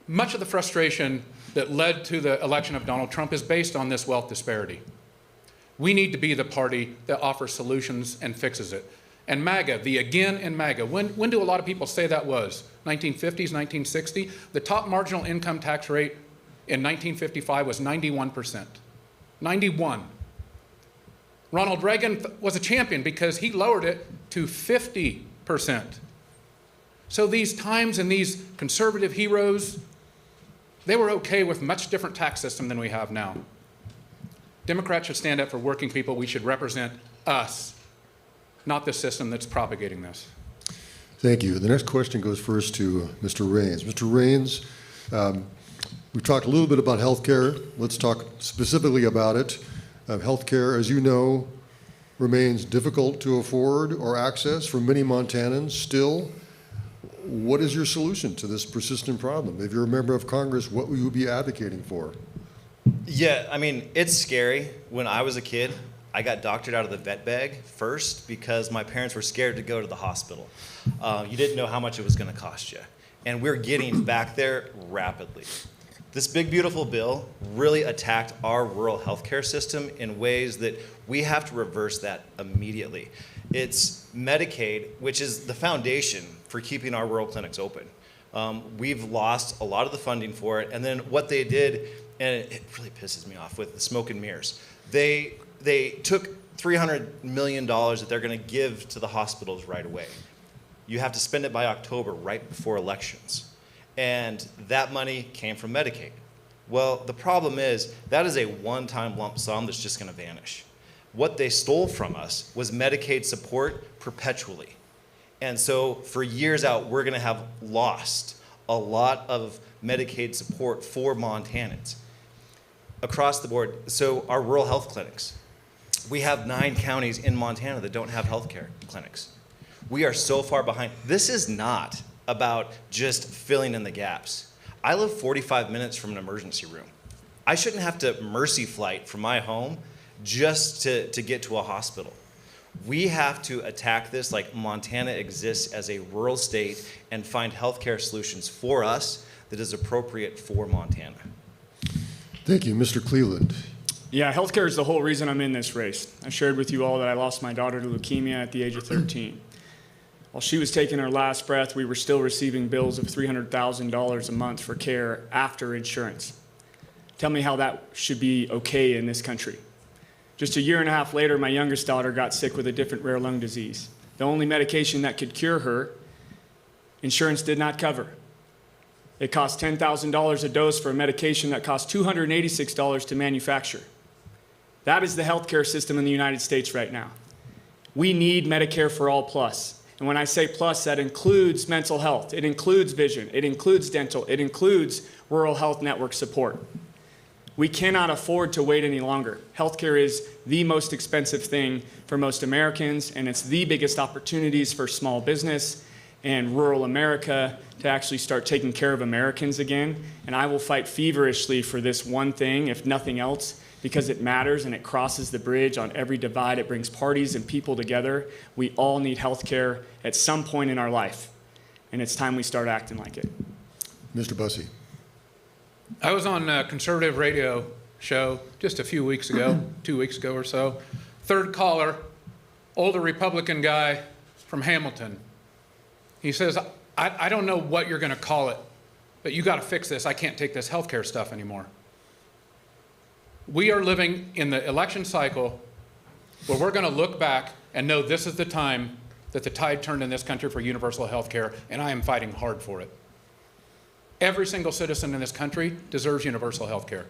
much of the frustration that led to the election of Donald Trump is based on this wealth disparity. We need to be the party that offers solutions and fixes it. And MAGA, the again in MAGA, when do a lot of people say that was? 1950s, 1960? The top marginal income tax rate in 1955 was 91%. 91. Ronald Reagan was a champion because he lowered it to 50%. So these times and these conservative heroes, they were okay with much different tax system than we have now. Democrats should stand up for working people. We should represent us, not the system that's propagating this. Thank you. The next question goes first to Mr. Raines. Mr. Raines, we've talked a little bit about health care. Let's talk specifically about it. Health care, as you know, remains difficult to afford or access for many Montanans still. What is your solution to this persistent problem? If you're a member of Congress, what will you be advocating for? Yeah, I mean, it's scary. When I was a kid, I got doctored out of the vet bag first because my parents were scared to go to the hospital. You didn't know how much it was going to cost you. And we're getting back there rapidly. This big, beautiful bill really attacked our rural healthcare system in ways that we have to reverse that immediately. It's Medicaid, which is the foundation for keeping our rural clinics open. We've lost a lot of the funding for it. And then what they did, and it really pisses me off with the smoke and mirrors, they took $300 million that they're going to give to the hospitals right away. You have to spend it by October, right before elections. And that money came from Medicaid. Well, the problem is that is a one-time lump sum that's just going to vanish. What they stole from us was Medicaid support perpetually. And so for years out, we're going to have lost a lot of Medicaid support for Montanans across the board. So our rural health clinics, we have 9 counties in Montana that don't have health care clinics. We are so far behind. This is not about just filling in the gaps. I live 45 minutes from an emergency room. I shouldn't have to mercy flight from my home just to get to a hospital. We have to attack this like Montana exists as a rural state and find healthcare solutions for us that is appropriate for Montana. Thank you. Mr. Cleveland. Yeah, healthcare is the whole reason I'm in this race. I shared with you all that I lost my daughter to leukemia at the age of 13. While she was taking her last breath, we were still receiving bills of $300,000 a month for care after insurance. Tell me how that should be okay in this country. Just a year and a half later, my youngest daughter got sick with a different rare lung disease. The only medication that could cure her, insurance did not cover. It cost $10,000 a dose for a medication that cost $286 to manufacture. That is the healthcare system in the United States right now. We need Medicare for All Plus. And when I say plus, that includes mental health, it includes vision, it includes dental, it includes rural health network support. We cannot afford to wait any longer. Healthcare is the most expensive thing for most Americans, and it's the biggest opportunities for small business and rural America to actually start taking care of Americans again. And I will fight feverishly for this one thing, if nothing else, because it matters and it crosses the bridge on every divide. It brings parties and people together. We all need healthcare at some point in our life, and it's time we start acting like it. Mr. Busse. I was on a conservative radio show just a few weeks ago, 2 weeks ago or so. Third caller, older Republican guy from Hamilton. He says, I don't know what you're going to call it, but you got to fix this. I can't take this healthcare stuff anymore. We are living in the election cycle where we're going to look back and know this is the time that the tide turned in this country for universal health care, and I am fighting hard for it. Every single citizen in this country deserves universal health care.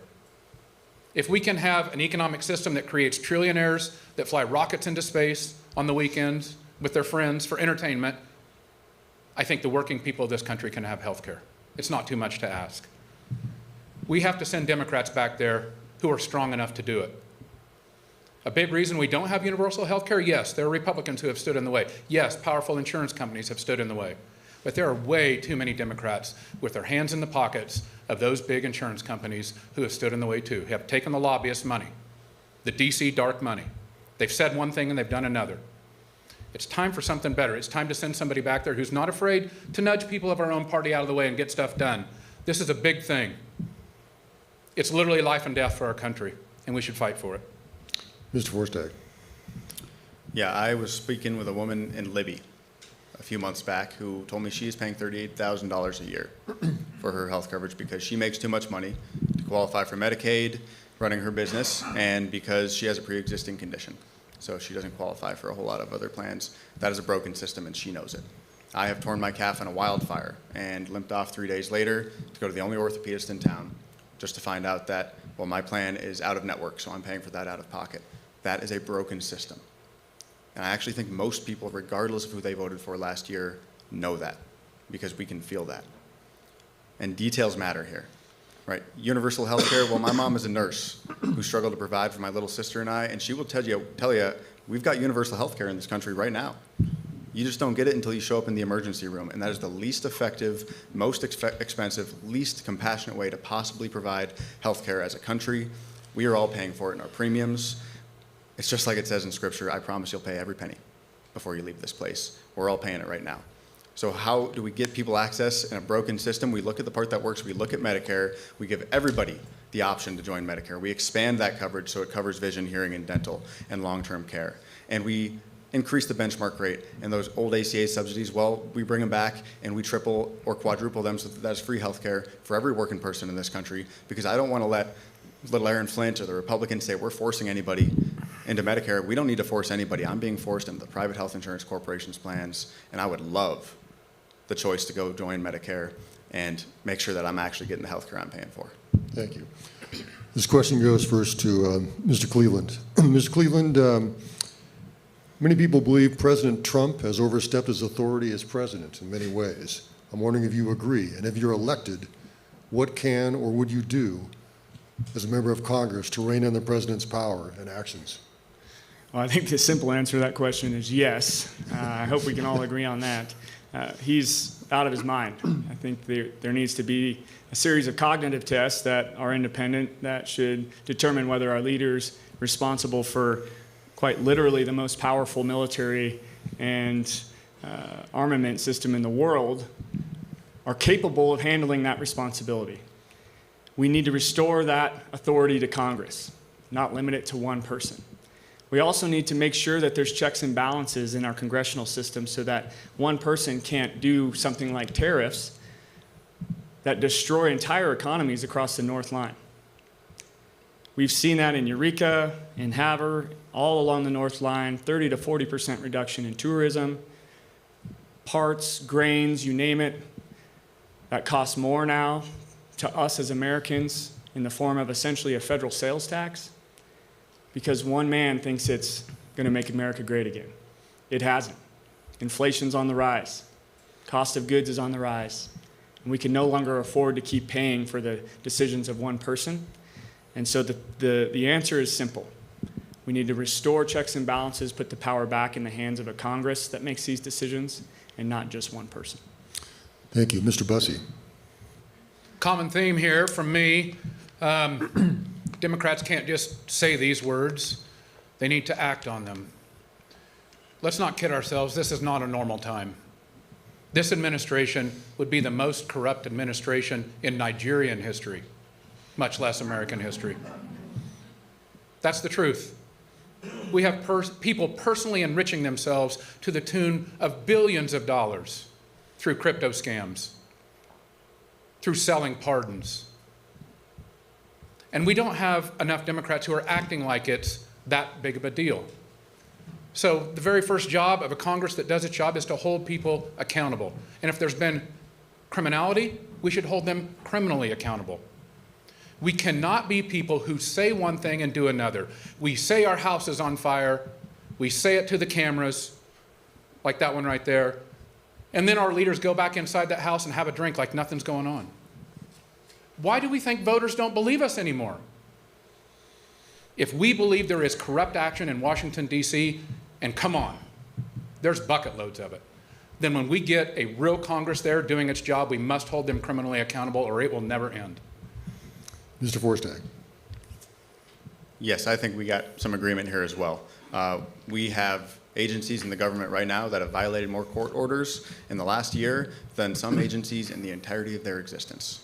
If we can have an economic system that creates trillionaires that fly rockets into space on the weekends with their friends for entertainment, I think the working people of this country can have health care. It's not too much to ask. We have to send Democrats back there who are strong enough to do it. A big reason we don't have universal health care, yes, there are Republicans who have stood in the way. Yes, powerful insurance companies have stood in the way. But there are way too many Democrats with their hands in the pockets of those big insurance companies who have stood in the way too, have taken the lobbyist money, the DC dark money. They've said one thing and they've done another. It's time for something better. It's time to send somebody back there who's not afraid to nudge people of our own party out of the way and get stuff done. This is a big thing. It's literally life and death for our country, and we should fight for it. Mr. Forstag. Yeah, I was speaking with a woman in Libby a few months back who told me she is paying $38,000 a year for her health coverage because she makes too much money to qualify for Medicaid, running her business, and because she has a pre-existing condition. So she doesn't qualify for a whole lot of other plans. That is a broken system, and she knows it. I have torn my calf in a wildfire and limped off 3 days later to go to the only orthopedist in town just to find out that, well, my plan is out of network, so I'm paying for that out of pocket. That is a broken system. And I actually think most people, regardless of who they voted for last year, know that because we can feel that. And details matter here, right? Universal health care, well, my mom is a nurse who struggled to provide for my little sister and I, and she will tell you, we've got universal health care in this country right now. You just don't get it until you show up in the emergency room, and that is the least effective, most expensive, least compassionate way to possibly provide health care as a country. We are all paying for it in our premiums. It's just like it says in Scripture, I promise you'll pay every penny before you leave this place. We're all paying it right now. So how do we get people access in a broken system? We look at the part that works. We look at Medicare. We give everybody the option to join Medicare. We expand that coverage so it covers vision, hearing, and dental, and long-term care. And we increase the benchmark rate, and those old ACA subsidies, well, we bring them back and we triple or quadruple them so that that's free health care for every working person in this country, because I don't want to let little Aaron Flint or the Republicans say we're forcing anybody into Medicare. We don't need to force anybody. I'm being forced into the private health insurance corporations plans, and I would love the choice to go join Medicare and make sure that I'm actually getting the health care I'm paying for. Thank you. This question goes first to Mr. Cleveland. Mr. Cleveland, many people believe President Trump has overstepped his authority as president in many ways. I'm wondering if you agree, and if you're elected, what can or would you do as a member of Congress to rein in the president's power and actions? Well, I think the simple answer to that question is yes. I hope we can all agree on that. He's out of his mind. I think there needs to be a series of cognitive tests that are independent that should determine whether our leaders responsible for quite literally the most powerful military and armament system in the world are capable of handling that responsibility. We need to restore that authority to Congress, not limit it to one person. We also need to make sure that there's checks and balances in our congressional system so that one person can't do something like tariffs that destroy entire economies across the North Line. We've seen that in Eureka, in Havre, all along the North Line, 30 to 40% reduction in tourism, parts, grains, you name it. That costs more now to us as Americans in the form of essentially a federal sales tax because one man thinks it's going to make America great again. It hasn't. Inflation's on the rise. Cost of goods is on the rise. And we can no longer afford to keep paying for the decisions of one person. And so the answer is simple. We need to restore checks and balances, put the power back in the hands of a Congress that makes these decisions and not just one person. Thank you. Mr. Busse. Common theme here from me. Democrats can't just say these words. They need to act on them. Let's not kid ourselves. This is not a normal time. This administration would be the most corrupt administration in Nigerian history, much less American history. That's the truth. We have people personally enriching themselves to the tune of billions of dollars through crypto scams, through selling pardons. And we don't have enough Democrats who are acting like it's that big of a deal. So the very first job of a Congress that does its job is to hold people accountable. And if there's been criminality, we should hold them criminally accountable. We cannot be people who say one thing and do another. We say our house is on fire, we say it to the cameras, like that one right there, and then our leaders go back inside that house and have a drink like nothing's going on. Why do we think voters don't believe us anymore? If we believe there is corrupt action in Washington, D.C., and come on, there's bucket loads of it, then when we get a real Congress there doing its job, we must hold them criminally accountable or it will never end. Mr. Forstag. Yes, I think we got some agreement here as well. We have agencies in the government right now that have violated more court orders in the last year than some agencies in the entirety of their existence.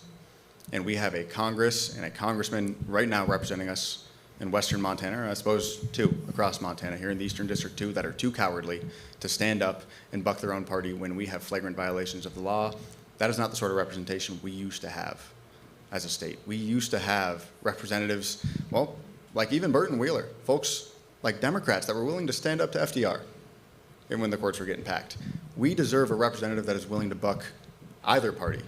And we have a Congress and a congressman right now representing us in western Montana, and I suppose two across Montana, here in the Eastern District too, that are too cowardly to stand up and buck their own party when we have flagrant violations of the law. That is not the sort of representation we used to have as a state. We used to have representatives, well, like even Burton Wheeler, folks like Democrats that were willing to stand up to FDR and when the courts were getting packed. We deserve a representative that is willing to buck either party,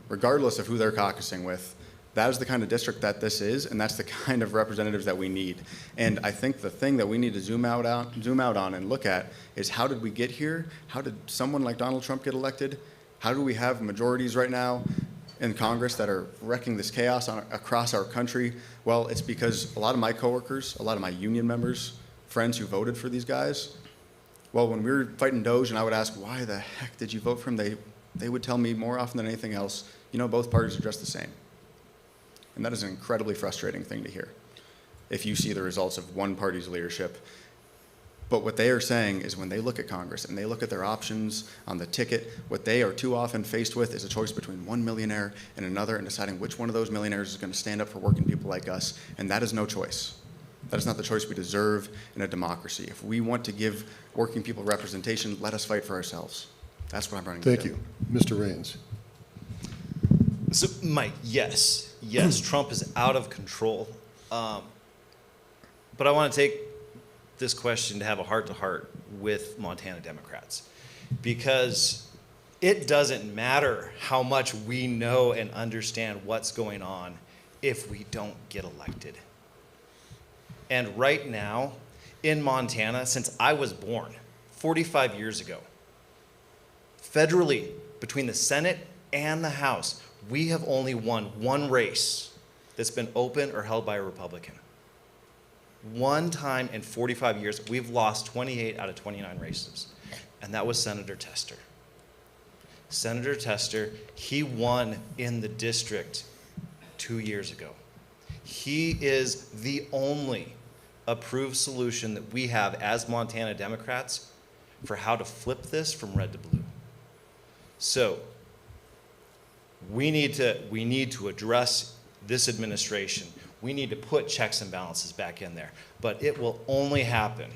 regardless of who they're caucusing with. That is the kind of district that this is, and that's the kind of representatives that we need. And I think the thing that we need to zoom out on and look at is how did we get here? How did someone like Donald Trump get elected? How do we have majorities right now in Congress that are wrecking this chaos across our country? Well, it's because a lot of my coworkers, a lot of my union members, friends who voted for these guys, well, when we were fighting Doge and I would ask, why the heck did you vote for him? They would tell me more often than anything else, you know, both parties are just the same. And that is an incredibly frustrating thing to hear if you see the results of one party's leadership. But what they are saying is when they look at Congress and they look at their options on the ticket, what they are too often faced with is a choice between one millionaire and another and deciding which one of those millionaires is going to stand up for working people like us. And that is no choice. That is not the choice we deserve in a democracy. If we want to give working people representation, let us fight for ourselves. That's what I'm running to do. Thank you. Mr. Raines. So, Mike, yes, Trump is out of control. But I want to take this question to have a heart-to-heart with Montana Democrats, because it doesn't matter how much we know and understand what's going on if we don't get elected. And right now, in Montana, since I was born 45 years ago, federally, between the Senate and the House, we have only won one race that's been open or held by a Republican. One time in 45 years, we've lost 28 out of 29 races, and that was Senator Tester. Senator Tester, he won in the district 2 years ago. He is the only approved solution that we have as Montana Democrats for how to flip this from red to blue. So we need to address this administration. We need to put checks and balances back in there. But it will only happen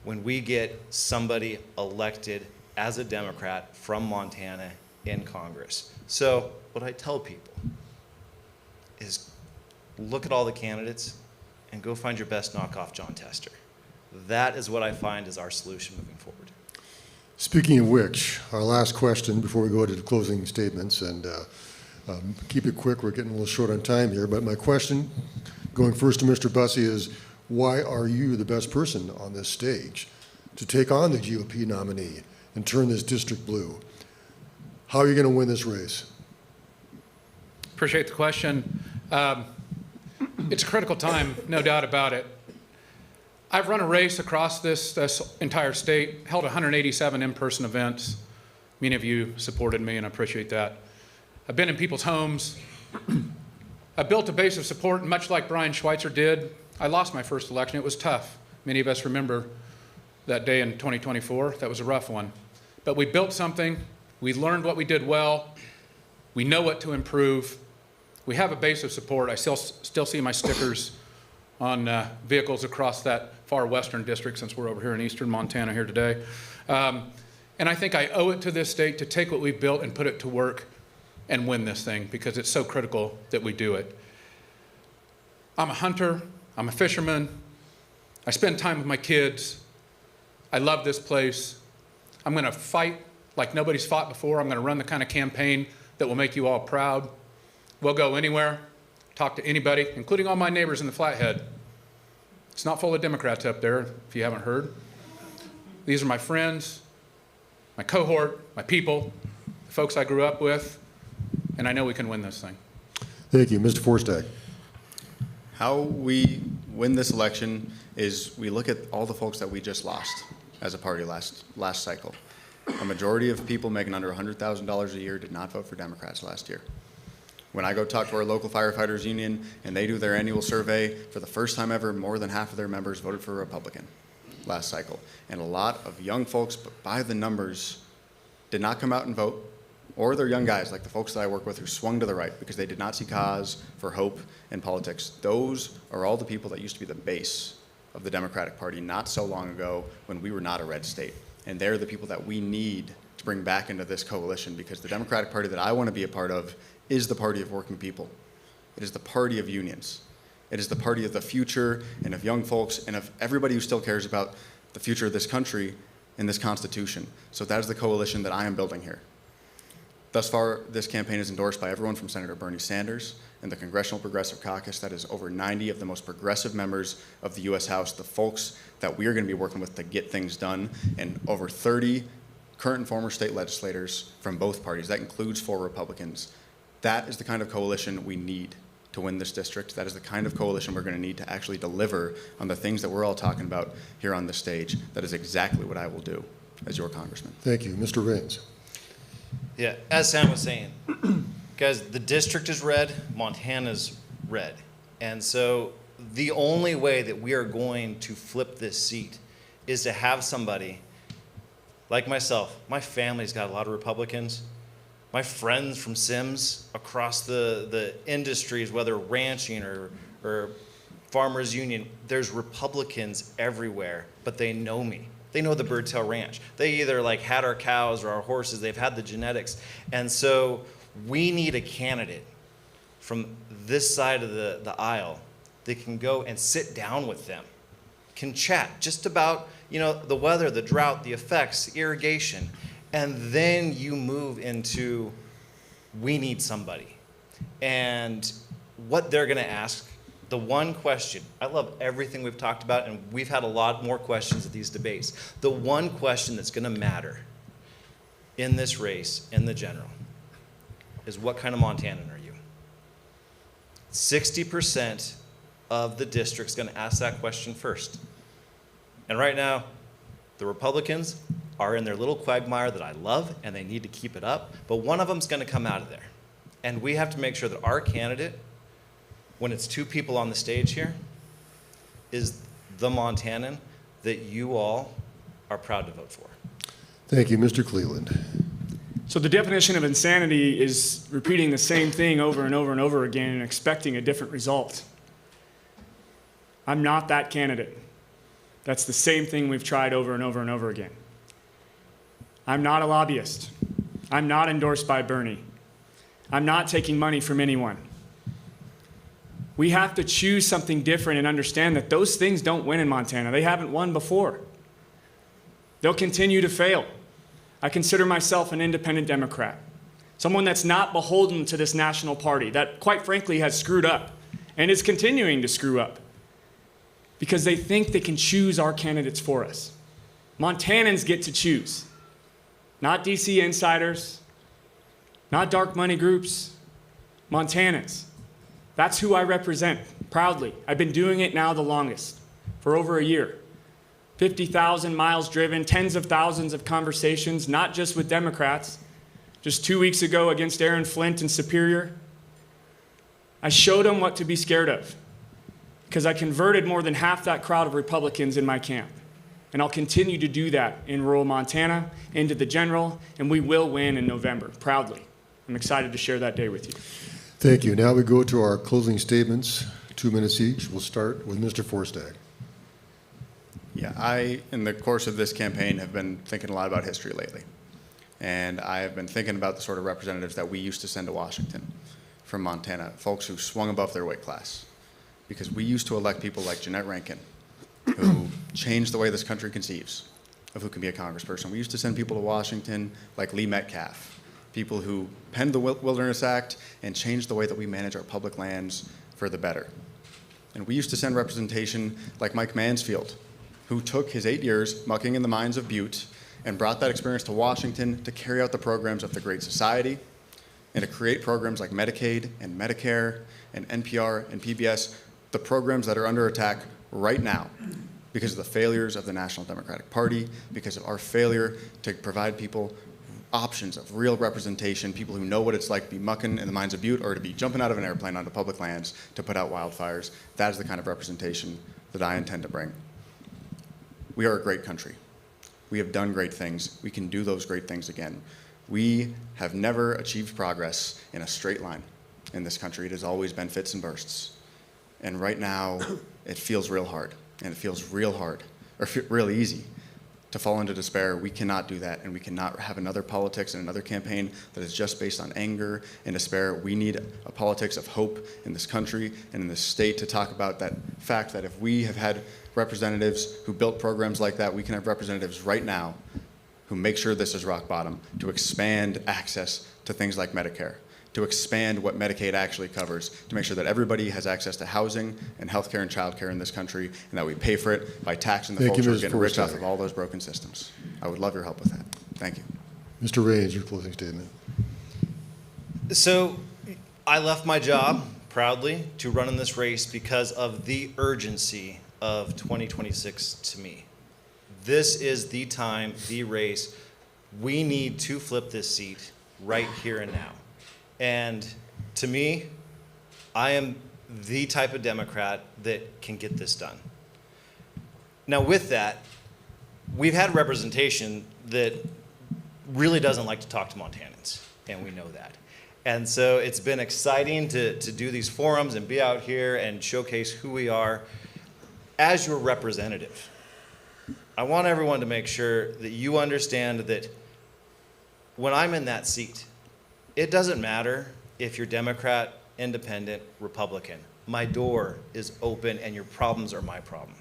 when we get somebody elected as a Democrat from Montana in Congress. So what I tell people is look at all the candidates and go find your best knockoff John Tester. That is what I find is our solution moving forward. Speaking of which, our last question before we go to the closing statements, and keep it quick, we're getting a little short on time here, but my question, going first to Mr. Busse, is why are you the best person on this stage to take on the GOP nominee and turn this district blue? How are you going to win this race? Appreciate the question. It's a critical time, no doubt about it. I've run a race across this entire state, held 187 in-person events. Many of you supported me, and I appreciate that. I've been in people's homes. I built a base of support, and much like Brian Schweitzer did, I lost my first election. It was tough. Many of us remember that day in 2024. That was a rough one. But we built something. We learned what we did well. We know what to improve. We have a base of support. I still see my stickers on vehicles across that far western district, since we're over here in eastern Montana here today. And I think I owe it to this state to take what we've built and put it to work and win this thing, because it's so critical that we do it. I'm a hunter, I'm a fisherman, I spend time with my kids, I love this place. I'm gonna fight like nobody's fought before. I'm gonna run the kind of campaign that will make you all proud. We'll go anywhere, talk to anybody, including all my neighbors in the Flathead. It's not full of Democrats up there, if you haven't heard. These are my friends, my cohort, my people, the folks I grew up with, and I know we can win this thing. Thank you. Mr. Forstag. How we win this election is we look at all the folks that we just lost as a party last cycle. A majority of people making under $100,000 a year did not vote for Democrats last year. When I go talk to our local firefighters union and they do their annual survey, for the first time ever, more than half of their members voted for a Republican last cycle. And a lot of young folks, but by the numbers, did not come out and vote, or they're young guys like the folks that I work with who swung to the right because they did not see cause for hope in politics. Those are all the people that used to be the base of the Democratic Party not so long ago when we were not a red state. And they're the people that we need to bring back into this coalition, because the Democratic Party that I want to be a part of is the party of working people. It is the party of unions. It is the party of the future and of young folks and of everybody who still cares about the future of this country and this Constitution. So that is the coalition that I am building here. Thus far, this campaign is endorsed by everyone from Senator Bernie Sanders and the Congressional Progressive Caucus. That is over 90 of the most progressive members of the U.S. House, the folks that we are going to be working with to get things done, and over 30 current and former state legislators from both parties. That includes 4 Republicans. That is the kind of coalition we need to win this district. That is the kind of coalition we're going to need to actually deliver on the things that we're all talking about here on this stage. That is exactly what I will do as your congressman. Thank you. Mr. Raines. Yeah, as Sam was saying, guys, the district is red, Montana's red. And so the only way that we are going to flip this seat is to have somebody like myself. My family's got a lot of Republicans. My friends from Sims across the industries, whether ranching or Farmers Union, there's Republicans everywhere, but they know me. They know the Birdtail Ranch. They either like had our cows or our horses, they've had the genetics. And so we need a candidate from this side of the aisle that can go and sit down with them, can chat just about, the weather, the drought, the effects, the irrigation, and then you move into, we need somebody. And what they're gonna ask, the one question, I love everything we've talked about, and we've had a lot more questions at these debates. The one question that's gonna matter in this race, in the general, is what kind of Montanan are you? 60% of the district's gonna ask that question first. And right now, the Republicans are in their little quagmire that I love, and they need to keep it up, but one of them's gonna come out of there. And we have to make sure that our candidate, when it's two people on the stage here, is the Montanan that you all are proud to vote for. Thank you, Mr. Cleveland. So the definition of insanity is repeating the same thing over and over and over again and expecting a different result. I'm not that candidate. That's the same thing we've tried over and over and over again. I'm not a lobbyist. I'm not endorsed by Bernie. I'm not taking money from anyone. We have to choose something different and understand that those things don't win in Montana. They haven't won before. They'll continue to fail. I consider myself an independent Democrat, someone that's not beholden to this national party that, quite frankly, has screwed up and is continuing to screw up because they think they can choose our candidates for us. Montanans get to choose, not DC insiders, not dark money groups, Montanans. That's who I represent, proudly. I've been doing it now the longest, for over a year. 50,000 miles driven, tens of thousands of conversations, not just with Democrats. Just 2 weeks ago against Aaron Flint in Superior, I showed them what to be scared of because I converted more than half that crowd of Republicans in my camp. And I'll continue to do that in rural Montana, into the general, and we will win in November, proudly. I'm excited to share that day with you. Thank you. Now we go to our closing statements, 2 minutes each. We'll start with Mr. Forstag. Yeah, I, in the course of this campaign, have been thinking a lot about history lately. And I have been thinking about the sort of representatives that we used to send to Washington from Montana, folks who swung above their weight class. Because we used to elect people like Jeanette Rankin, who changed the way this country conceives of who can be a congressperson. We used to send people to Washington like Lee Metcalf, people who penned the Wilderness Act and changed the way that we manage our public lands for the better. And we used to send representation like Mike Mansfield, who took his 8 years mucking in the mines of Butte and brought that experience to Washington to carry out the programs of the Great Society and to create programs like Medicaid and Medicare and NPR and PBS, the programs that are under attack right now because of the failures of the National Democratic Party, because of our failure to provide people options of real representation, people who know what it's like to be mucking in the mines of Butte or to be jumping out of an airplane onto public lands to put out wildfires. That is the kind of representation that I intend to bring. We are a great country. We have done great things. We can do those great things again. We have never achieved progress in a straight line in this country. It has always been fits and bursts. And right now, it feels real hard. And it feels real hard, or real easy, to fall into despair. We cannot do that, and we cannot have another politics and another campaign that is just based on anger and despair. We need a politics of hope in this country and in this state to talk about that fact that if we have had representatives who built programs like that, we can have representatives right now who make sure this is rock bottom, to expand access to things like Medicare, to expand what Medicaid actually covers, to make sure that everybody has access to housing and healthcare and childcare in this country, and that we pay for it by taxing the folks who are getting rich off of all those broken systems. I would love your help with that. Thank you. Mr. Raines, your closing statement. So I left my job proudly to run in this race because of the urgency of 2026 to me. This is the time, the race. We need to flip this seat right here and now. And to me, I am the type of Democrat that can get this done. Now with that, we've had representation that really doesn't like to talk to Montanans, and we know that. And so it's been exciting to do these forums and be out here and showcase who we are as your representative. I want everyone to make sure that you understand that when I'm in that seat, it doesn't matter if you're Democrat, Independent, Republican. My door is open and your problems are my problem.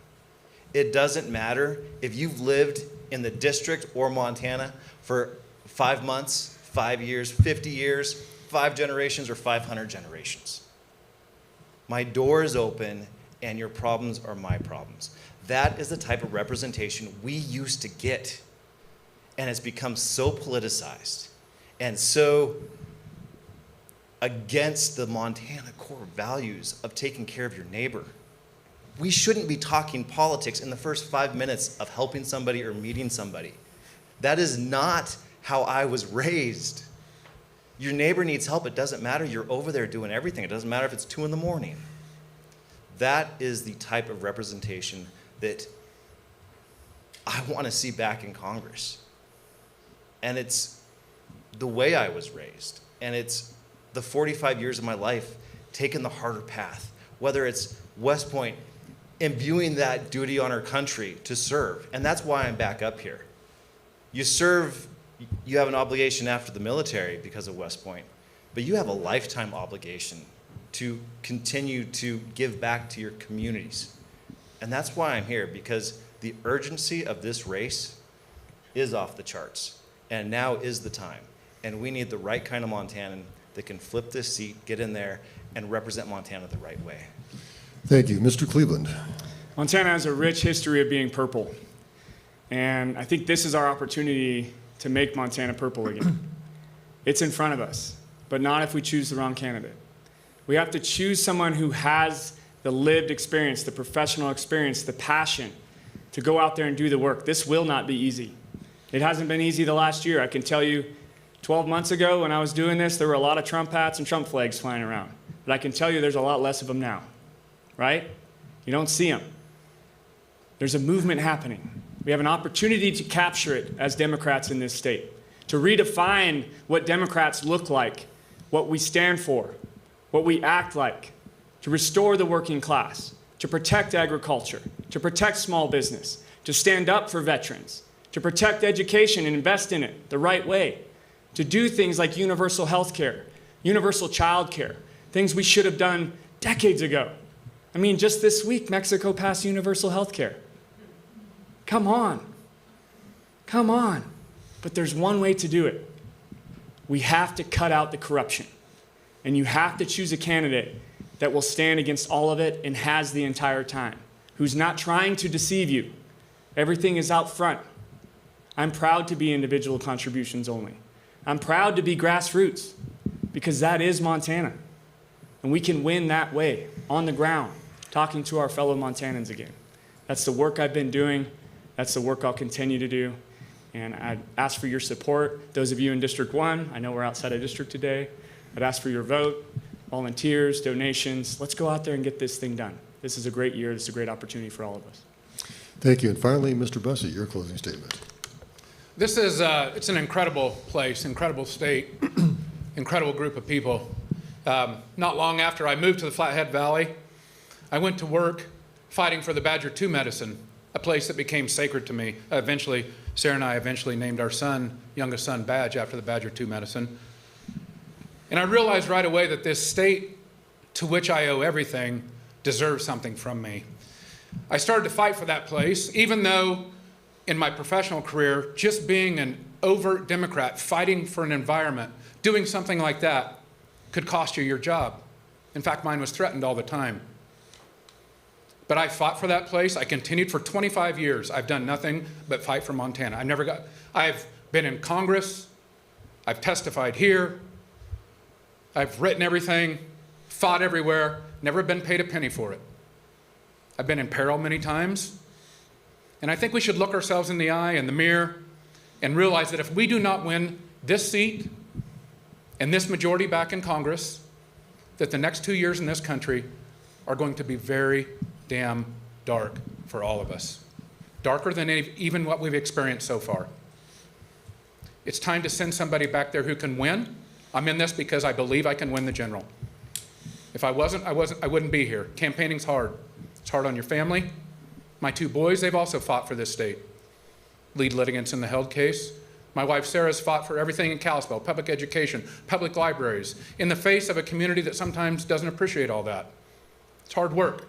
It doesn't matter if you've lived in the district or Montana for 5 months, 5 years, 50 years, 5 generations, or 500 generations. My door is open and your problems are my problems. That is the type of representation we used to get. And it's become so politicized and so against the Montana core values of taking care of your neighbor. We shouldn't be talking politics in the first 5 minutes of helping somebody or meeting somebody. That is not how I was raised. Your neighbor needs help. It doesn't matter. You're over there doing everything. It doesn't matter if it's 2 in the morning. That is the type of representation that I want to see back in Congress. And it's the way I was raised. And it's the 45 years of my life taking the harder path, whether it's West Point imbuing that duty on our country to serve. And that's why I'm back up here. You serve, you have an obligation after the military because of West Point, but you have a lifetime obligation to continue to give back to your communities. And that's why I'm here, because the urgency of this race is off the charts. And now is the time. And we need the right kind of Montanan that can flip this seat, get in there, and represent Montana the right way. Thank you. Mr. Cleveland. Montana has a rich history of being purple. And I think this is our opportunity to make Montana purple again. It's in front of us, but not if we choose the wrong candidate. We have to choose someone who has the lived experience, the professional experience, the passion to go out there and do the work. This will not be easy. It hasn't been easy the last year. I can tell you 12 months ago when I was doing this, there were a lot of Trump hats and Trump flags flying around. But I can tell you there's a lot less of them now, right? You don't see them. There's a movement happening. We have an opportunity to capture it as Democrats in this state, to redefine what Democrats look like, what we stand for, what we act like, to restore the working class, to protect agriculture, to protect small business, to stand up for veterans, to protect education and invest in it the right way, to do things like universal health care, universal childcare, things we should have done decades ago. I mean, just this week, Mexico passed universal health care. Come on. Come on. But there's one way to do it. We have to cut out the corruption. And you have to choose a candidate that will stand against all of it and has the entire time, who's not trying to deceive you. Everything is out front. I'm proud to be individual contributions only. I'm proud to be grassroots because that is Montana. And we can win that way, on the ground, talking to our fellow Montanans again. That's the work I've been doing. That's the work I'll continue to do. And I'd ask for your support. Those of you in District 1, I know we're outside of district today. I'd ask for your vote, volunteers, donations. Let's go out there and get this thing done. This is a great year. This is a great opportunity for all of us. Thank you. And finally, Mr. Busse, your closing statement. This is, it's an incredible place, incredible state, incredible group of people. Not long after I moved to the Flathead Valley, I went to work fighting for the Badger 2 medicine, a place that became sacred to me. Sarah and I eventually named our youngest son, Badge, after the Badger 2 medicine. And I realized right away that this state to which I owe everything deserves something from me. I started to fight for that place, even though in my professional career, just being an overt Democrat, fighting for an environment, doing something like that could cost you your job. In fact, mine was threatened all the time. But I fought for that place. I continued for 25 years. I've done nothing but fight for Montana. I've been in Congress. I've testified here. I've written everything, fought everywhere, never been paid a penny for it. I've been in peril many times. And I think we should look ourselves in the eye, in the mirror, and realize that if we do not win this seat and this majority back in Congress, that the next 2 years in this country are going to be very damn dark for all of us. Darker than even what we've experienced so far. It's time to send somebody back there who can win, I'm in this because I believe I can win the general. If I wasn't, I wouldn't be here. Campaigning's hard. It's hard on your family. My 2 boys, they've also fought for this state. Lead litigants in the held case. My wife Sarah's fought for everything in Kalispell, public education, public libraries, in the face of a community that sometimes doesn't appreciate all that. It's hard work.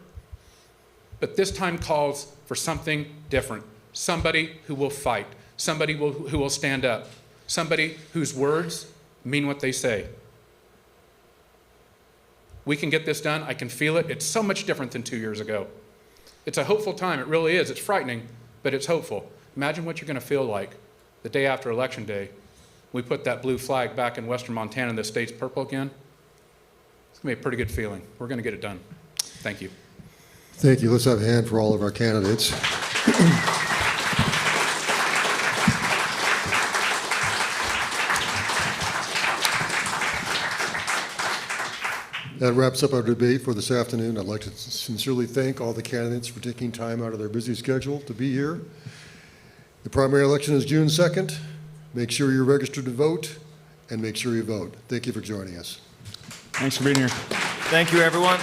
But this time calls for something different. Somebody who will fight. Somebody who will stand up. Somebody whose words mean what they say. We can get this done. I can feel it. It's so much different than 2 years ago. It's a hopeful time. It really is. It's frightening, but it's hopeful. Imagine what you're going to feel like the day after Election Day. We put that blue flag back in western Montana and the state's purple again. It's going to be a pretty good feeling. We're going to get it done. Thank you. Thank you. Let's have a hand for all of our candidates. That wraps up our debate for this afternoon. I'd like to sincerely thank all the candidates for taking time out of their busy schedule to be here. The primary election is June 2nd. Make sure you're registered to vote, and make sure you vote. Thank you for joining us. Thanks for being here. Thank you, everyone.